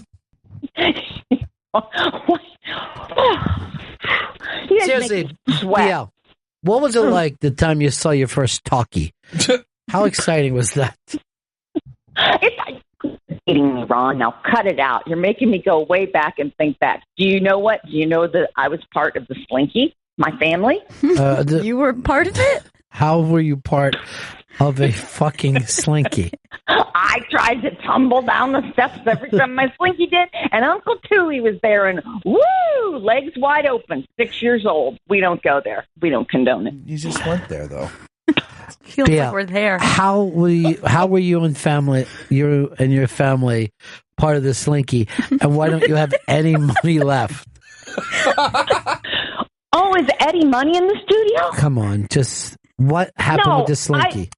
Seriously, BL, what was it like the time you saw your first talkie? How exciting was that? It's eating me, Ron. Now cut it out. You're making me go way back and think back. Do you know what? Do you know that I was part of the Slinky? My family? You were part of it? How were you part of a fucking Slinky? I tried to tumble down the steps every time my Slinky did, and Uncle Tooey was there, and woo, legs wide open, 6 years old. We don't go there. We don't condone it. You just went there, though. Feels like we're there. How were you and family? You and your family part of the Slinky, and why don't you have any money left? Oh, is Eddie Money in the studio? Come on, just what happened with the Slinky?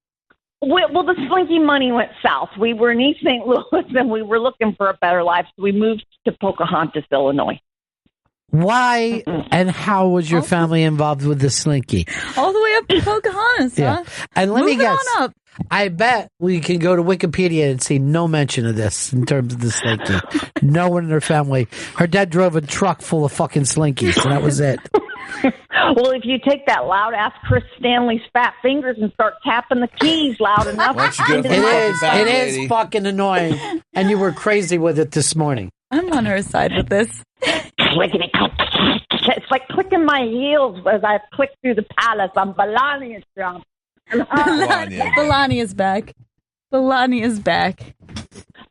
Well, the Slinky money went south. We were in East St. Louis, and we were looking for a better life, so we moved to Pocahontas, Illinois. Why and how was your family involved with the Slinky? All the way up to Pocahontas, huh? And let me Moving guess. on up. I bet we can go to Wikipedia and see no mention of this in terms of the Slinky. No one in her family. Her dad drove a truck full of fucking Slinkies, and that was it. Well, if you take that loud-ass Chris Stanley's fat fingers and start tapping the keys loud enough, it is fucking annoying, and you were crazy with it this morning. I'm on her side with this. It's like clicking my heels as I click through the palace on Bania Trump. Bellani is back. Bellani is back.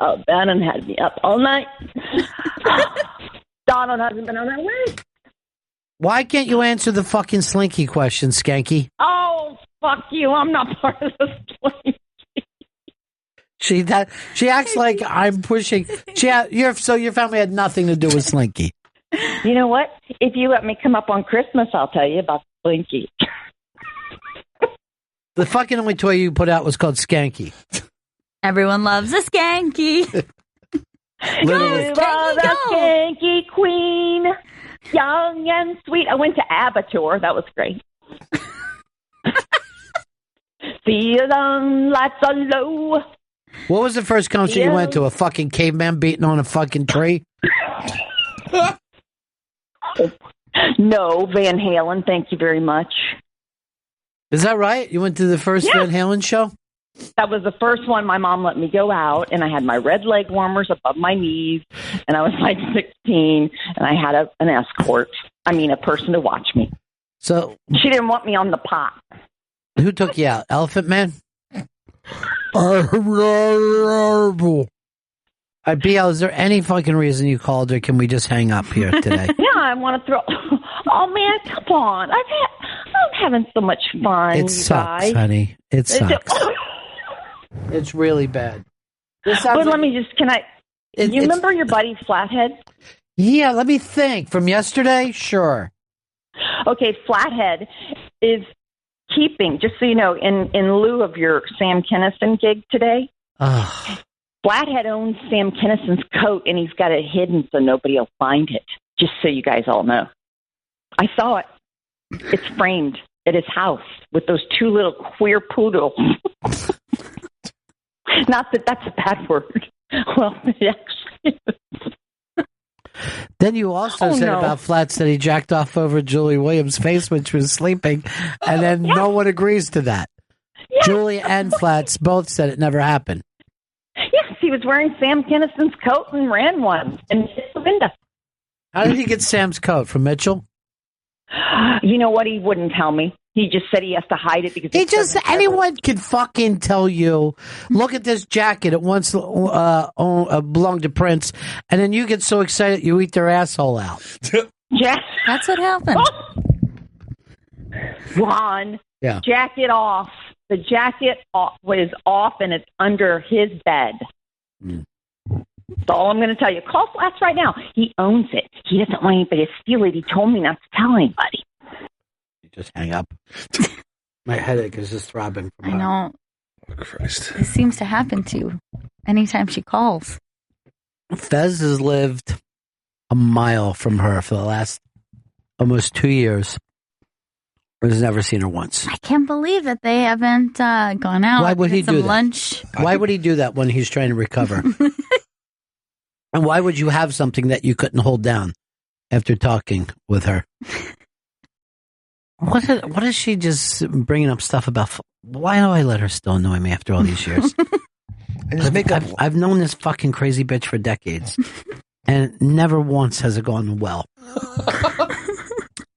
Oh, Bannon had me up all night. Donald hasn't been on that way. Why can't you answer the fucking Slinky question, Skanky? Oh, fuck you. I'm not part of this place. She acts like I'm pushing. So your family had nothing to do with Slinky. You know what? If you let me come up on Christmas, I'll tell you about Slinky. The fucking only toy you put out was called Skanky. Everyone loves a Skanky. Literally. You are the Skanky Queen, young and sweet. I went to ABBA tour. That was great. The lights are low. What was the first concert you went to? A fucking caveman beating on a fucking tree? No, Van Halen. Thank you very much. Is that right? You went to the first Van Halen show? That was the first one. My mom let me go out, and I had my red leg warmers above my knees, and I was like 16, and I had an escort. I mean, a person to watch me. So she didn't want me on the pot. Who took you out? Elephant Man? BL, is there any fucking reason you called, or can we just hang up here today? Yeah, I want to throw. Oh man, come on! I'm having so much fun. It you sucks, guys. honey. It sucks. It's really bad. But let me just. Can I? You remember your buddy Flathead? Yeah, let me think. From yesterday, sure. Okay, Flathead is keeping. Just so you know, in lieu of your Sam Kinison gig today. Flathead owns Sam Kinison's coat, and he's got it hidden so nobody will find it. Just so you guys all know. I saw it. It's framed at his house with those two little queer poodles. Not that that's a bad word. Well, it actually is. Then you also said about Flats that he jacked off over Julie Williams' face when she was sleeping, and then no one agrees to that. Yes. Julie and Flats both said it never happened. Yes, he was wearing Sam Kinison's coat and ran one and hit the window. How did he get Sam's coat? From Mitchell? You know what? He wouldn't tell me. He just said he has to hide it because anyone can fucking tell you, look at this jacket. It once belonged to Prince, and then you get so excited you eat their asshole out. Yes, that's what happened. Ron, jacket off. The jacket was off, and it's under his bed. That's all I'm going to tell you. Call Flats right now. He owns it. He doesn't want anybody to steal it. He told me not to tell anybody. You just hang up. My headache is just throbbing. I know. Oh, Christ. This seems to happen to you anytime she calls. Fez has lived a mile from her for the last almost 2 years. Has never seen her once. I can't believe that they haven't gone out. Why would he do that? Lunch. Why would he do that when he's trying to recover? And why would you have something that you couldn't hold down after talking with her? What is she just bringing up stuff about? Why do I let her still annoy me after all these years? I've known this fucking crazy bitch for decades, and never once has it gone well.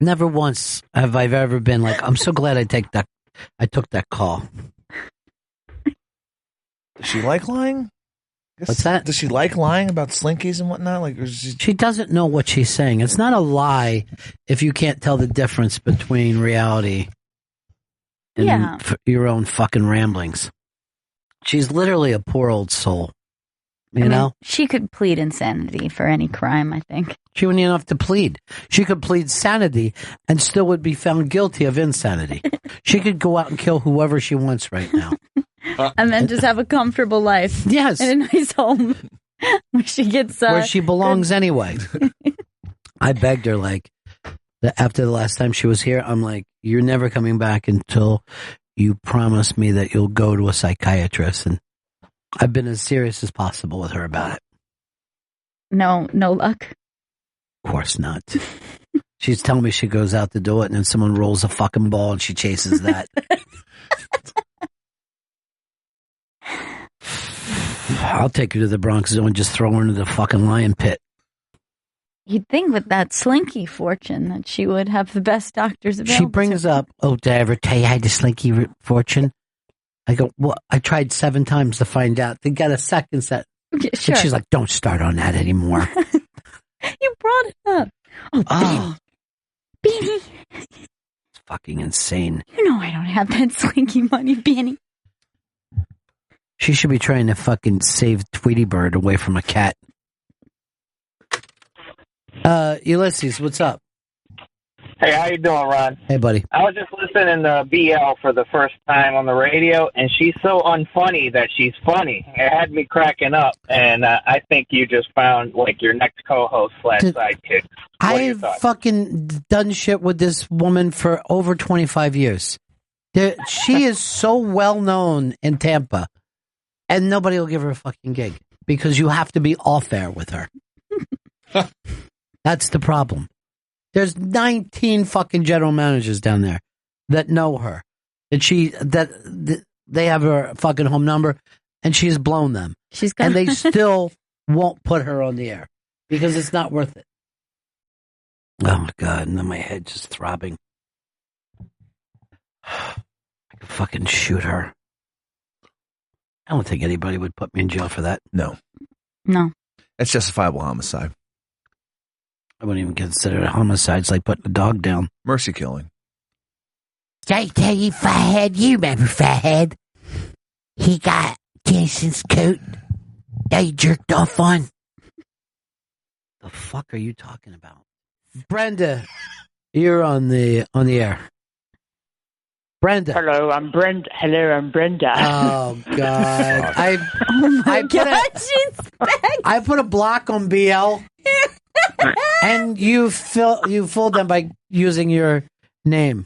Never once have I ever been like, I'm so glad I took that call. Does she like lying? What's that? Does she like lying about slinkies and whatnot? Like, she doesn't know what she's saying. It's not a lie if you can't tell the difference between reality and your own fucking ramblings. She's literally a poor old soul. You know? She could plead insanity for any crime, I think. She wouldn't even have to plead. She could plead sanity and still would be found guilty of insanity. She could go out and kill whoever she wants right now. And then just have a comfortable life. Yes. In a nice home where she gets... where she belongs anyway. I begged her, like, after the last time she was here, I'm like, you're never coming back until you promise me that you'll go to a psychiatrist. And I've been as serious as possible with her about it. No luck? Of course not. She's telling me she goes out to do it, and then someone rolls a fucking ball and she chases that. I'll take her to the Bronx Zoo and just throw her into the fucking lion pit. You'd think with that Slinky fortune that she would have the best doctors available. She brings up, did I ever tell you I had the Slinky fortune? I go, well, I tried 7 times to find out. They got a second set. Sure. And she's like, don't start on that anymore. You brought it up. Oh, Beanie. It's fucking insane. You know I don't have that slinky money, Beanie. She should be trying to fucking save Tweety Bird away from a cat. Ulysses, what's up? Hey, how you doing, Ron? Hey, buddy. I was just listening to BL for the first time on the radio, and she's so unfunny that she's funny. It had me cracking up, and I think you just found, like, your next co-host / sidekick. I've fucking done shit with this woman for over 25 years. She is so well known in Tampa, and nobody will give her a fucking gig because you have to be off air with her. That's the problem. There's 19 fucking general managers down there that know her. And they have her fucking home number, and she's blown them. And they still won't put her on the air because it's not worth it. Oh my God, and then my head just throbbing. I could fucking shoot her. I don't think anybody would put me in jail for that. No. No. It's justifiable homicide. I wouldn't even consider it homicide. It's like putting a dog down. Mercy killing. I tell you, Fathead, you remember Fathead? He got Jason's coat that he jerked off on. The fuck are you talking about? Brenda, you're on the air. Brenda. Hello, I'm Brenda. Oh God! I put a block on BL, and you fooled them by using your name.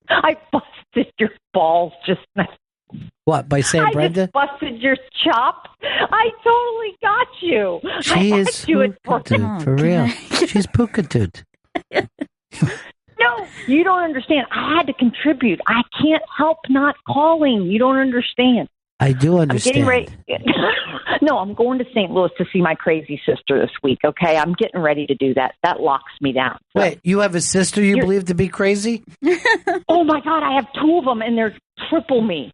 I busted your balls just now. What, by saying Brenda? I just busted your chop. I totally got you. She I is had you at work. for real. She's Pukatut. No, you don't understand. I had to contribute. I can't help not calling. You don't understand. I do understand. I'm getting ready. No, I'm going to St. Louis to see my crazy sister this week, okay? I'm getting ready to do that. That locks me down. So. Wait, you have a sister you believe to be crazy? Oh, my God, I have two of them, and they're triple me.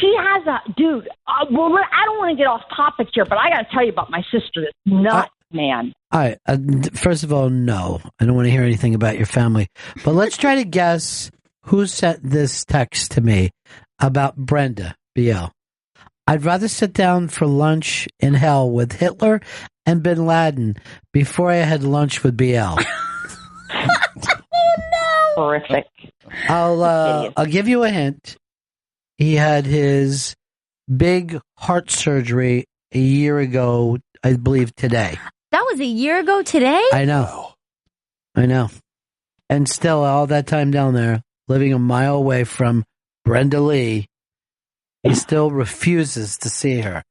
She has a... Dude, well, I don't want to get off topic here, but I got to tell you about my sister. That's nuts, man. All right. First of all, no. I don't want to hear anything about your family. But let's try to guess who sent this text to me about Brenda, BL. I'd rather sit down for lunch in hell with Hitler and Bin Laden before I had lunch with BL. Oh, no. Horrific. I'll give you a hint. He had his big heart surgery a year ago, I believe today. That was a year ago today? I know. And still, all that time down there, living a mile away from Brenda Lee, he still refuses to see her.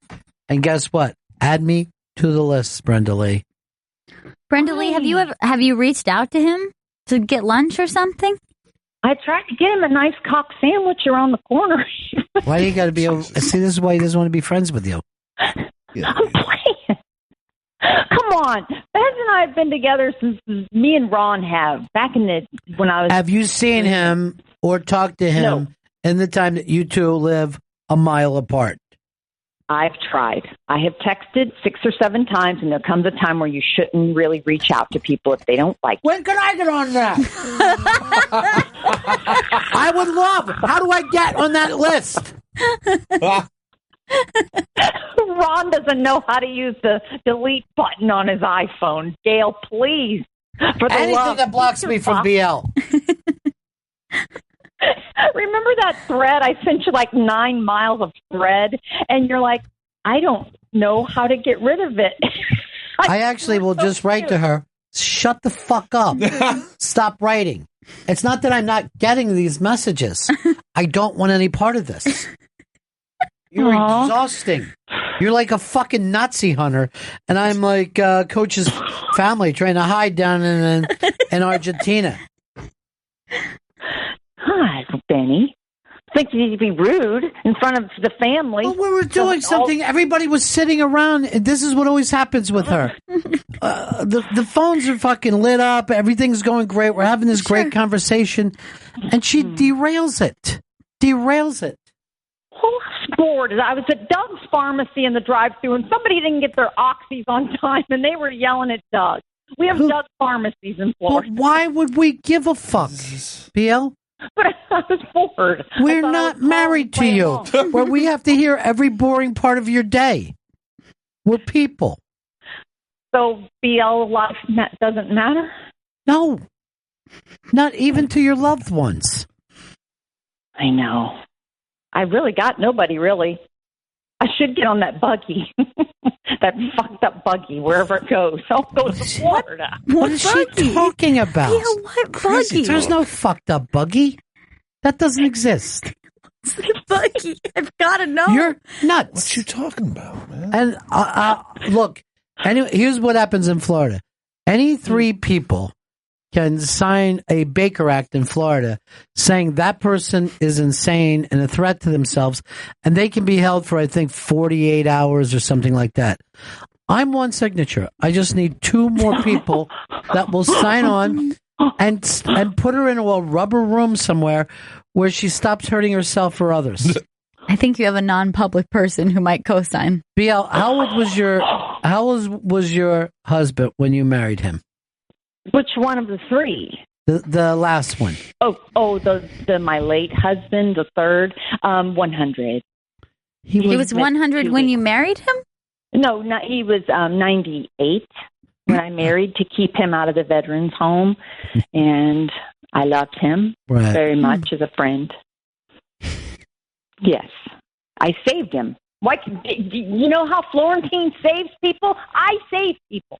And guess what? Add me to the list, Brenda Lee. Brenda Lee, have you reached out to him to get lunch or something? I tried to get him a nice cock sandwich around the corner. Why do you got to be? See, this is why he doesn't want to be friends with you. Yeah. I'm playing. Come on, Bez and I have been together since me and Ron have when I was. Have you seen him or talked to him in the time that you two live a mile apart? I've tried. I have texted 6 or 7 times, and there comes a time where you shouldn't really reach out to people if they don't like you. When can I get on that? I would love. How do I get on that list? Ron doesn't know how to use the delete button on his iPhone. Gail, please. For the anything that blocks me from BL. Remember that thread? I sent you like 9 miles of thread, and you're like, I don't know how to get rid of it. I actually will just write to her, shut the fuck up. Stop writing. It's not that I'm not getting these messages. I don't want any part of this. You're exhausting. You're like a fucking Nazi hunter, and I'm like Coach's family trying to hide down in Argentina. Hi, Benny. I think you need to be rude in front of the family. Well, we were doing something. Everybody was sitting around. This is what always happens with her. The phones are fucking lit up. Everything's going great. We're having this great conversation. And she derails it. Who loves Florida. I was at Doug's Pharmacy in the drive-thru, and somebody didn't get their oxys on time, and they were yelling at Doug. We have Doug's Pharmacies in Florida. But why would we give a fuck, BL? But I was bored. We're not married to you, where we have to hear every boring part of your day. We're people. So BL life doesn't matter? No. Not even to your loved ones. I know. I really got nobody, really. I should get on that buggy. That fucked up buggy, wherever it goes. I'll go to Florida. What is she talking about? Yeah, what buggy? There's no fucked up buggy. That doesn't exist. Buggy. I've got to know. You're nuts. What you talking about, man? And look, anyway, here's what happens in Florida. Any three people can sign a Baker Act in Florida saying that person is insane and a threat to themselves, and they can be held for, I think, 48 hours or something like that. I'm one signature. I just need two more people that will sign on and put her in a rubber room somewhere where she stops hurting herself or others. I think you have a non-public person who might co-sign. BL, how old was your husband when you married him? Which one of the three? The last one. The my late husband, the third, 100. He was 100 when you married him? No, he was 98 when I married to keep him out of the veterans home, and I loved him very much as a friend. Yes, I saved him. You know how Florentine saves people? I save people.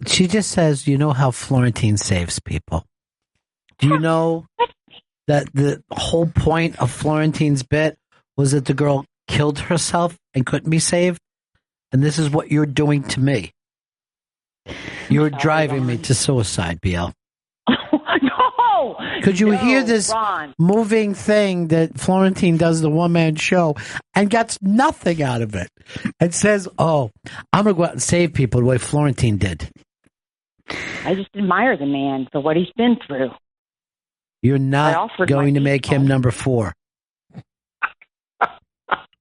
She just says, you know how Florentine saves people. Do you know that the whole point of Florentine's bit was that the girl killed herself and couldn't be saved? And this is what you're doing to me. You're driving me to suicide, BL. No! Could you hear this moving thing that Florentine does, the one-man show, and gets nothing out of it? And says, I'm going to go out and save people the way Florentine did. I just admire the man for what he's been through. You're not going to make him number 4.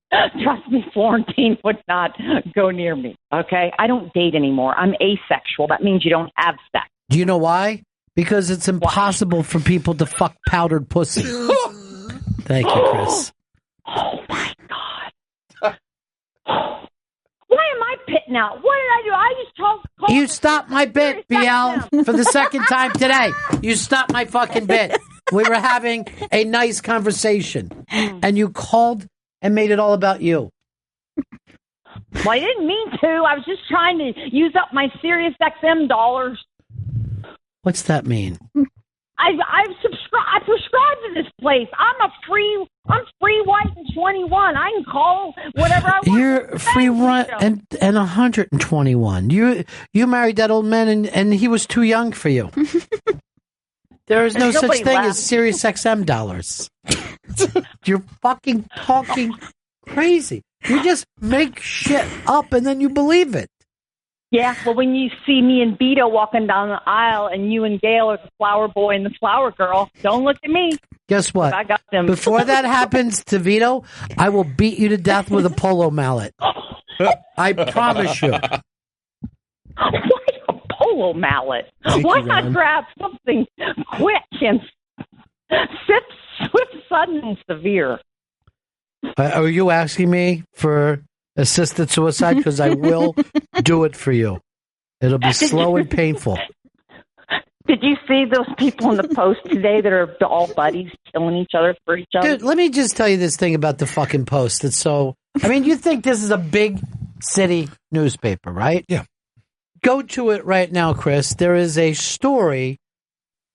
Trust me, Florentine would not go near me, okay? I don't date anymore. I'm asexual. That means you don't have sex. Do you know why? Because it's impossible for people to fuck powdered pussy. Thank you, Chris. Oh, my God. Why am I pitting out? What did I do? I just told... You stopped my bit, BL, for the second time today. You stopped my fucking bit. We were having a nice conversation, and you called and made it all about you. Well, I didn't mean to. I was just trying to use up my Sirius XM dollars. What's that mean? I prescribe to this place. I'm free white and 21. I can call whatever I want. You're free white and 121. You married that old man and he was too young for you. There is no such thing as Sirius XM dollars. You're fucking talking crazy. You just make shit up and then you believe it. Yeah, well, when you see me and Vito walking down the aisle and you and Gail are the flower boy and the flower girl, don't look at me. Guess what? I got them. Before that happens to Vito, I will beat you to death with a polo mallet. I promise you. Why a polo mallet? Why not grab something quick and swift, sudden, and severe? Are you asking me for assisted suicide? Because I will do it for you. It'll be slow and painful. Did you see those people in the Post today that are all buddies killing each other for each other? Dude, let me just tell you this thing about the fucking Post. It's so... I mean, you think this is a big city newspaper, right? Yeah. Go to it right now, Chris. There is a story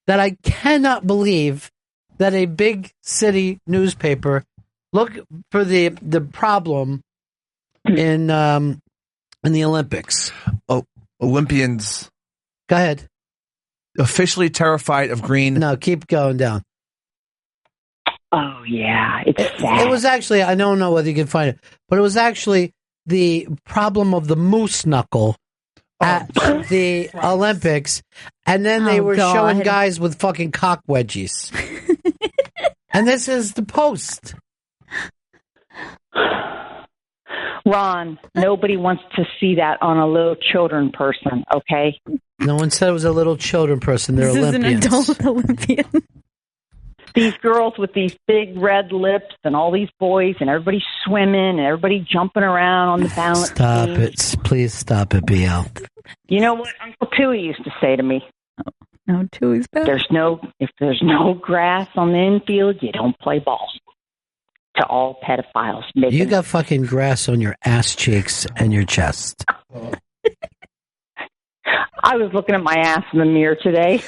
that I cannot believe that a big city newspaper... Look for the problem in the Olympics. Oh, Olympians. Go ahead. Officially terrified of green. No, keep going down. Oh, yeah. It's sad. It was actually, I don't know whether you can find it, but it was actually the problem of the moose knuckle at the Olympics. And then they were showing guys with fucking cock wedgies. And this is the Post. Ron, nobody wants to see that on a little children person, okay? No one said it was a little children person. They're This Olympians. is an adult Olympian. These girls with these big red lips and all these boys and everybody swimming and everybody jumping around on the balance Stop beam. it. Please stop it, BL. You know what Uncle Tooey used to say to me? No, Tooey's back. If there's no grass on the infield, you don't play ball. To all pedophiles. You got fucking grass on your ass cheeks and your chest. I was looking at my ass in the mirror today,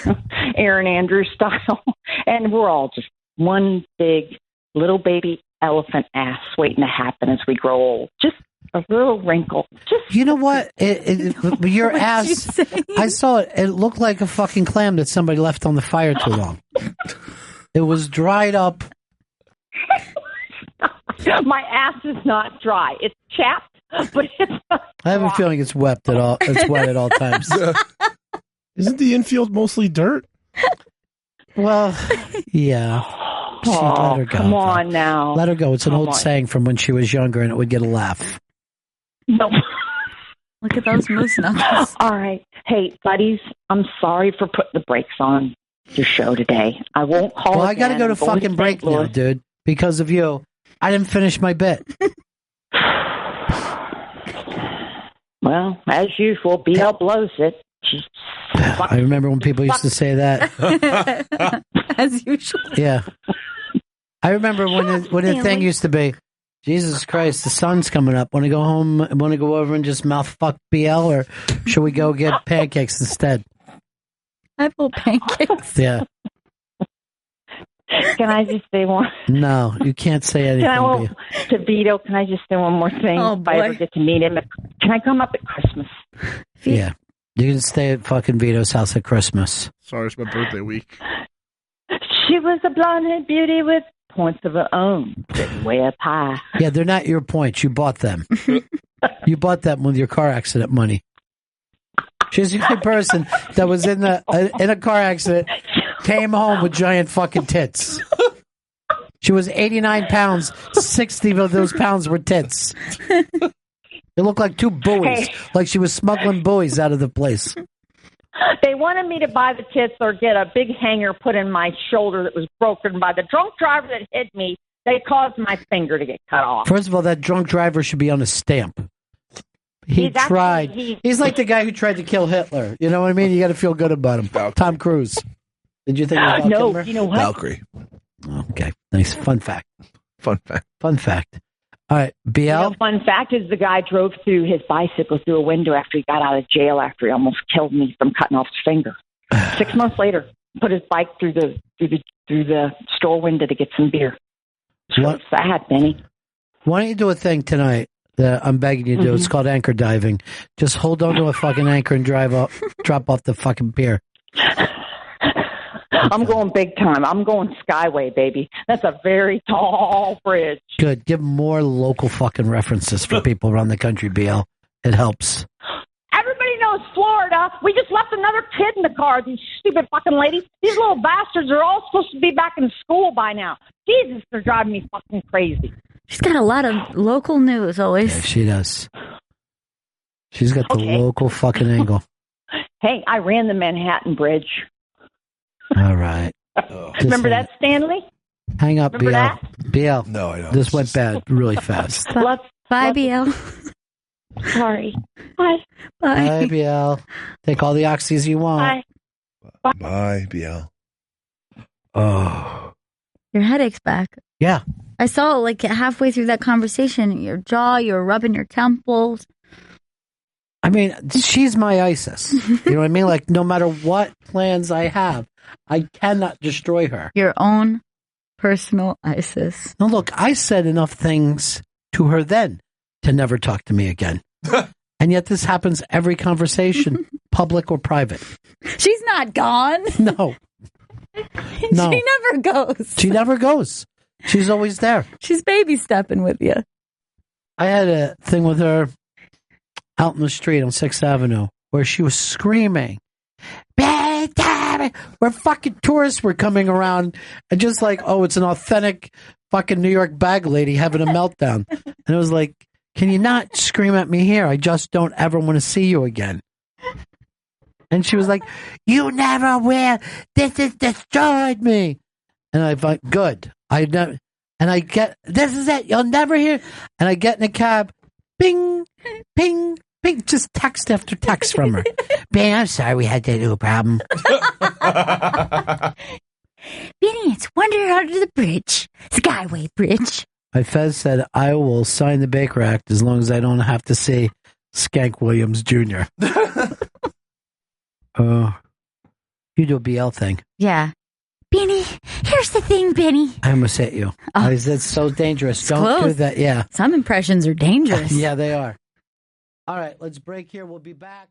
Aaron Andrews style, and we're all just one big little baby elephant ass waiting to happen as we grow old. Just a little wrinkle. Just You know what? Your ass, I saw it. It looked like a fucking clam that somebody left on the fire too long. It was dried up. my ass is not dry. It's chapped, but it's not I have a feeling it's wet at all. It's wet at all times. Isn't the infield mostly dirt? Well, yeah. See, Oh, let her go. come on now. Let her go. It's an Come old on. saying from when she was younger, and it would get a laugh. No. Look at those moose knuckles. All right. Hey, buddies, I'm sorry for putting the brakes on your show today. I won't call Well, I got to again. go to I'm going fucking St. break now, Louis. dude, because of you. I didn't finish my bit. Well, as usual, BL blows it. I remember when people used to say that. As usual. Yeah. I remember when the thing used to be, Jesus Christ, the sun's coming up. Want to go home? Want to go over and just mouth fuck BL, or should we go get pancakes instead? I will pancakes. Yeah. Can I just say one? No, you can't say anything. To Vito, can I just say one more thing? Oh, if I ever boy. get to meet him, can I come up at Christmas? Yeah. You can stay at fucking Vito's house at Christmas. Sorry, it's my birthday week. She was a blonde-haired beauty with points of her own, sitting way up high. Yeah, they're not your points. You bought them. You bought them with your car accident money. She's the only person that was in a car accident, came home with giant fucking tits. She was 89 pounds. 60 of those pounds were tits. They looked like two buoys, like she was smuggling buoys out of the place. They wanted me to buy the tits or get a big hanger put in my shoulder that was broken by the drunk driver that hit me. They caused my finger to get cut off. First of all, that drunk driver should be on a stamp. He He's actually- tried. he- He's like the guy who tried to kill Hitler. You know what I mean? You got to feel good about him. Tom Cruise. Did you think it was Val No, Kilmer? you know what? Valkyrie. Okay, nice. Fun fact. Fun fact. Fun fact. All right, BL. You know, fun fact is the guy drove through his bicycle through a window after he got out of jail after he almost killed me from cutting off his finger. 6 months later, put his bike through the store window to get some beer. So What? sad, Benny. Why don't you do a thing tonight that I'm begging you to do? It's called anchor diving. Just hold on to a fucking anchor and drop off the fucking pier. I'm going big time. I'm going Skyway, baby. That's a very tall bridge. Good. Give more local fucking references for people around the country, BL. It helps. Everybody knows Florida. We just left another kid in the car. These stupid fucking ladies. These little bastards are all supposed to be back in school by now. Jesus, they're driving me fucking crazy. She's got a lot of local news always. Yeah, she does. She's got the local fucking angle. Hey, I ran the Manhattan Bridge. All right. Remember that, Stanley? Hang up, Remember BL. BL. No, I don't. This went bad really fast. Bye, BL. Sorry. Bye. Bye, BL. Take all the oxys you want. Bye. Bye, BL. Oh. Your headache's back. Yeah. I saw like halfway through that conversation, your jaw, you were rubbing your temples. I mean, she's my ISIS. You know what I mean? Like, no matter what plans I have, I cannot destroy her. Your own personal ISIS. No, look, I said enough things to her then to never talk to me again. And yet this happens every conversation, public or private. She's not gone. No. No. She never goes. She never goes. She's always there. She's baby stepping with you. I had a thing with her out in the street on 6th Avenue where she was screaming, where fucking tourists were coming around and just like, oh, it's an authentic fucking New York bag lady having a meltdown. And it was like, can you not scream at me here? I just don't ever want to see you again. And she was like, you never will. This has destroyed me. And I thought, good. And I get, this is it. You'll never hear. And I get in a cab. Bing, ping, ping. Just text after text from her. Bing, I'm sorry we had that little problem. Benny, it's Wonder Under the Bridge. Skyway Bridge. My Fez said, I will sign the Baker Act as long as I don't have to see Skank Williams Jr. You do a BL thing. Yeah. Benny, here's the thing, Benny. I almost hit you. Oh. That's so dangerous. Don't close. do that. Yeah. Some impressions are dangerous. Yeah, they are. All right, let's break here. We'll be back.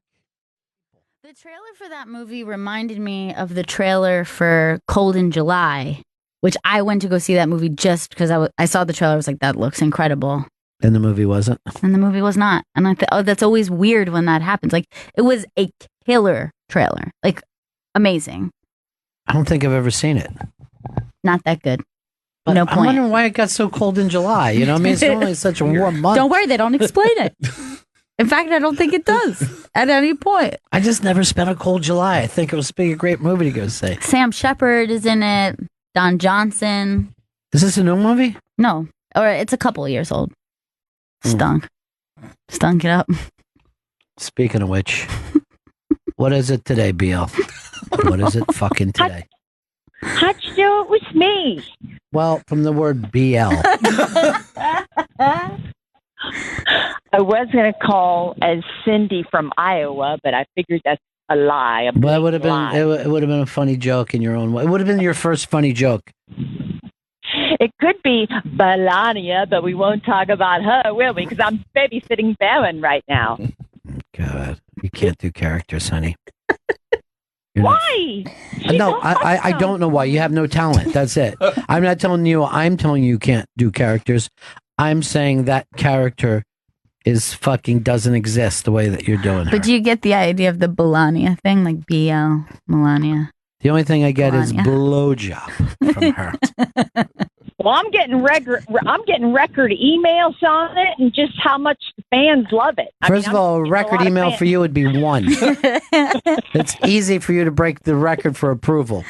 The trailer for that movie reminded me of the trailer for Cold in July, which I went to go see that movie just because I saw the trailer. I was like, that looks incredible. And the movie wasn't? And the movie was not. And I thought, oh, that's always weird when that happens. Like, it was a killer trailer. Like, amazing. I don't think I've ever seen it. Not that good. But No I'm point. wondering why it got so cold in July. You know what I mean? It's only such a warm month. Don't worry, they don't explain it. In fact, I don't think it does at any point. I just never spent a cold July. I think it was a great movie to go see. Sam Shepard is in it. Don Johnson. Is this a new movie? No. Or it's a couple of years old. Stunk. Stunk it up. Speaking of which, what is it today, BL? What is it fucking today? How'd you do it with me? Well, from the word BL. I was going to call as Cindy from Iowa, but I figured that's a lie. But it would have been it would have been a funny joke in your own way. It would have been your first funny joke. It could be Bania, but we won't talk about her, will we? Because I'm babysitting Baron right now. God, you can't do characters, honey. Why? No, I don't know why. You have no talent. That's it. I'm not telling you. I'm telling you can't do characters. I'm saying that character is fucking doesn't exist the way that you're doing her. But do you get the idea of the Melania thing? Like BL, Melania? The only thing I get is Melania. blowjob from her. Well, I'm getting record emails on it, and just how much the fans love it. First of all, a record email for you would be 1. It's easy for you to break the record for approval.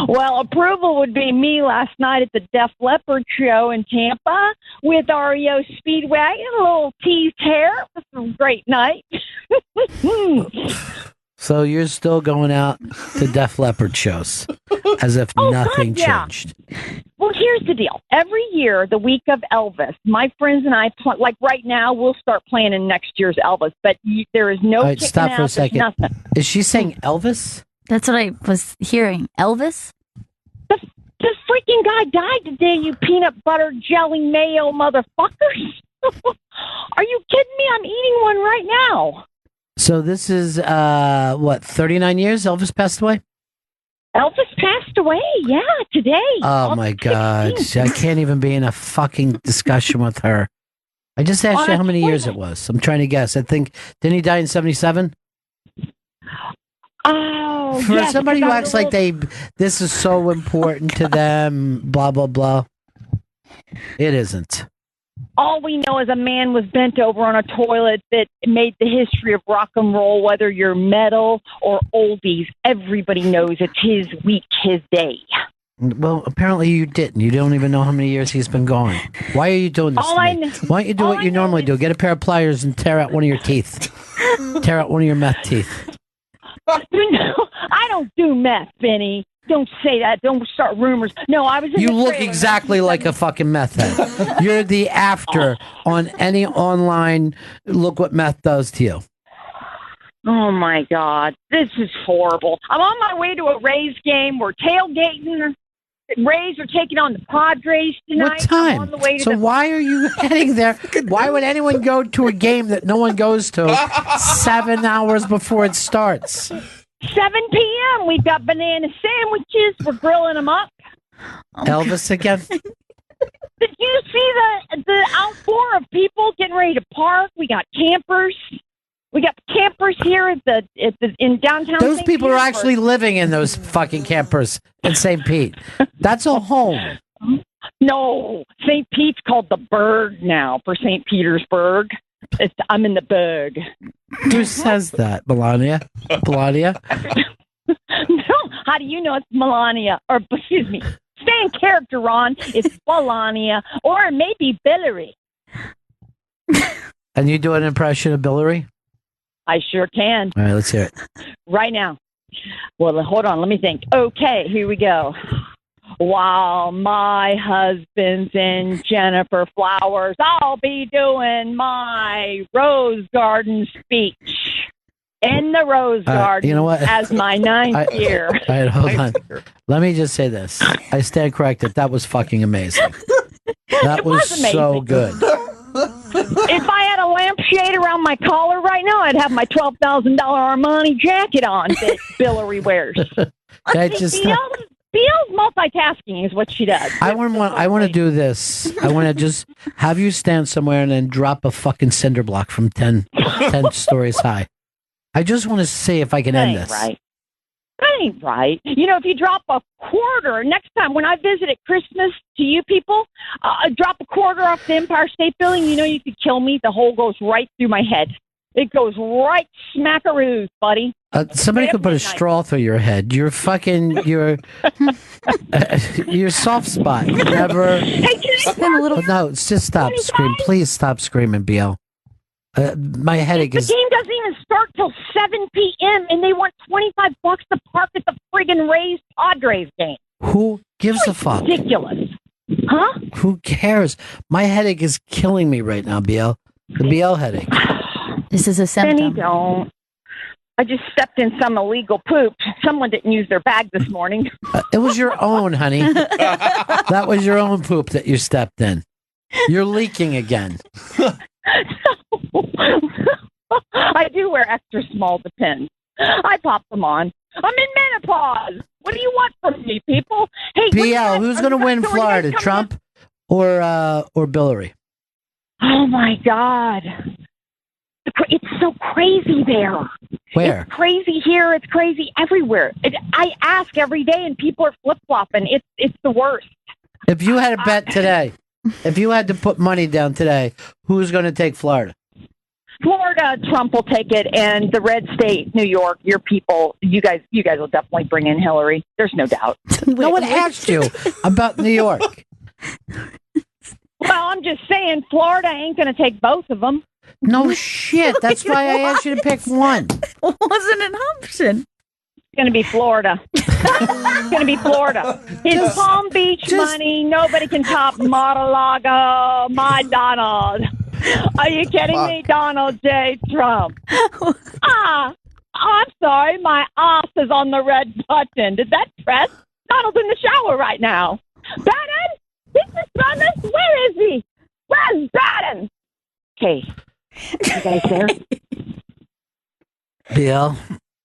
Well, approval would be me last night at the Def Leppard show in Tampa with REO Speedwagon, a little teased hair. It was a great night. So you're still going out to Def Leppard shows as if nothing God, yeah. changed. Well, here's the deal. Every year, the week of Elvis, my friends and I, like right now, we'll start planning next year's Elvis, but there is no All right, kicking stop out, for a there's second. nothing. Is she saying Elvis? That's what I was hearing. Elvis? The freaking guy died today, you peanut butter jelly mayo motherfuckers. Are you kidding me? I'm eating one right now. So this is, 39 years Elvis passed away? Elvis passed away, yeah, today. Oh, my God. 16th. I can't even be in a fucking discussion with her. I just asked you how many years it was. I'm trying to guess. I think, didn't he die in 77? Oh, For yes, somebody who because I acts was a like little- this is so important to them, blah, blah, blah. It isn't. All we know is a man was bent over on a toilet that made the history of rock and roll, whether you're metal or oldies. Everybody knows it's his week, his day. Well, apparently you didn't. You don't even know how many years he's been gone. Why are you doing this All to I me? kn- Why don't you do all what I you know normally is- do? Get a pair of pliers and tear out one of your teeth. Tear out one of your meth teeth. No, I don't do meth, Benny. Don't say that. Don't start rumors. No, I was in You the look trailer. exactly like a fucking meth head. You're the after on any online, look what meth does to you. Oh, my God. This is horrible. I'm on my way to a Rays game. We're tailgating. Rays are taking on the Padres tonight. What time? I'm on the way to So the... why are you heading there? Why would anyone go to a game that no one goes to 7 hours before it starts? 7 p.m. We've got banana sandwiches. We're grilling them up. Elvis again? Did you see the outpour of people getting ready to park? We got campers. We got campers here in downtown. Those St. people are Petersburg. actually living in those fucking campers in St. Pete. That's a home. No, St. Pete's called the Berg now for St. Petersburg. I'm in the Berg. Who says that, Melania? Melania? No, how do you know it's Melania? Or, excuse me, stay in character, Ron. It's Melania, or it may be Billary. And you do an impression of Billary? I sure can. All right, let's hear it. Right now. Well, hold on. Let me think. Okay, here we go. While my husband's in Jennifer Flowers, I'll be doing my Rose Garden speech in the Rose Garden you know what? as my ninth year. All right, hold on. Let me just say this. I stand corrected. That was fucking amazing. That was so good. If I had a lampshade around my collar right now, I'd have my $12,000 Armani jacket on that Billary wears. Beal's multitasking is what she does. I want to do this. I want to just have you stand somewhere and then drop a fucking cinder block from 10 stories high. I just want to see if I can end this. Right. That ain't right. You know, if you drop a quarter, next time when I visit at Christmas to you people, drop a quarter off the Empire State Building, you know you could kill me. The hole goes right through my head. It goes right smackaroos, buddy. Somebody could put a straw through your head. You're fucking, your soft spot. You never. Hey, no, just stop screaming. Please stop screaming, BL. My headache is. The game doesn't even start till 7 p.m. and they want $25 to park at the friggin' Rays Padres game. Who gives a fuck? Ridiculous. Huh? Who cares? My headache is killing me right now, BL. The BL headache. This is a symptom. Benny, don't. I just stepped in some illegal poop. Someone didn't use their bag this morning. It was your own, honey. That was your own poop that you stepped in. You're leaking again. I do wear extra small Depends. I pop them on. I'm in menopause. What do you want from me, people? Hey, BL, who's going to win Florida, Trump or Billary? Oh my God. It's so crazy there. Where? It's crazy here. It's crazy everywhere. I ask every day, and people are flip-flopping. It's the worst. If you had a bet today, if you had to put money down today, who's going to take Florida? Florida, Trump will take it, and the red state, New York, your people, you guys will definitely bring in Hillary. There's no doubt. No one asked you about New York. Well, I'm just saying, Florida ain't going to take both of them. No shit. That's why I asked you to pick one. Wasn't an option. It's going to be Florida. It's going to be Florida. His Palm Beach money, nobody can top Mar-a-Lago, my Donald. Are you kidding me, Donald J. Trump? I'm sorry, my ass is on the red button. Did that press? Donald's in the shower right now. Bannon? This is Bannon? Where is he? Where's Bannon? Okay. You guys there? BL,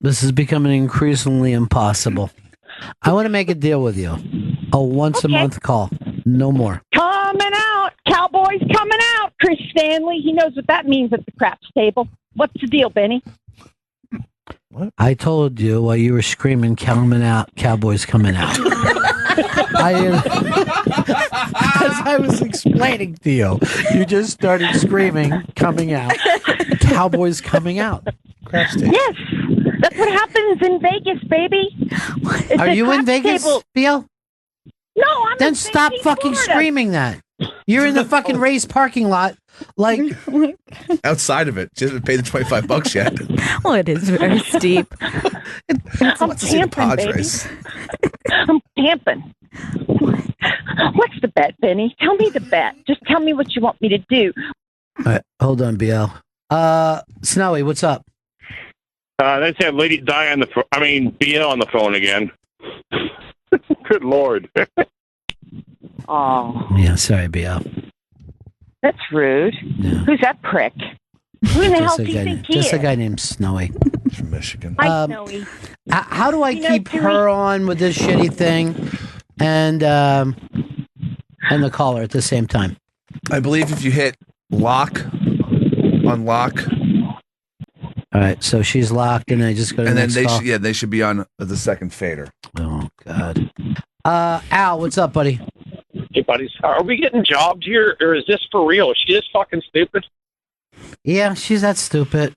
this is becoming increasingly impossible. I want to make a deal with you. A once-a-month call. No more. Coming out. Cowboys coming out. Chris Stanley. He knows what that means at the craps table. What's the deal, Benny? What? I told you while you were screaming, coming out, Cowboys coming out. As I was explaining to you, you just started screaming, coming out, Cowboys coming out. Yes, that's what happens in Vegas, baby. Are you in Vegas, BL? No, I'm Then in stop St. fucking Florida. Screaming that. You're in the fucking Rays parking lot, like outside of it. She hasn't paid the $25 yet. Well, it is very steep. I'm camping, baby. I'm camping. What's the bet, Benny? Tell me the bet. Just tell me what you want me to do. All right, hold on, BL. Snowy, what's up? They said Lady Di on the BL on the phone again. Good Lord. Oh. Yeah, sorry, BL. That's rude. Yeah. Who's that prick? Who in the hell do you think he is? Just a guy named Snowy. From Michigan. Hi, Snowy. How do I keep her on with this shitty thing and the caller at the same time? I believe if you hit unlock. All right, so she's locked, and I just go to and the then next call. they should be on the second fader. Oh God. Al, what's up, buddy? Hey, buddies, are we getting jobbed here, or is this for real? Is she just fucking stupid? Yeah, she's that stupid.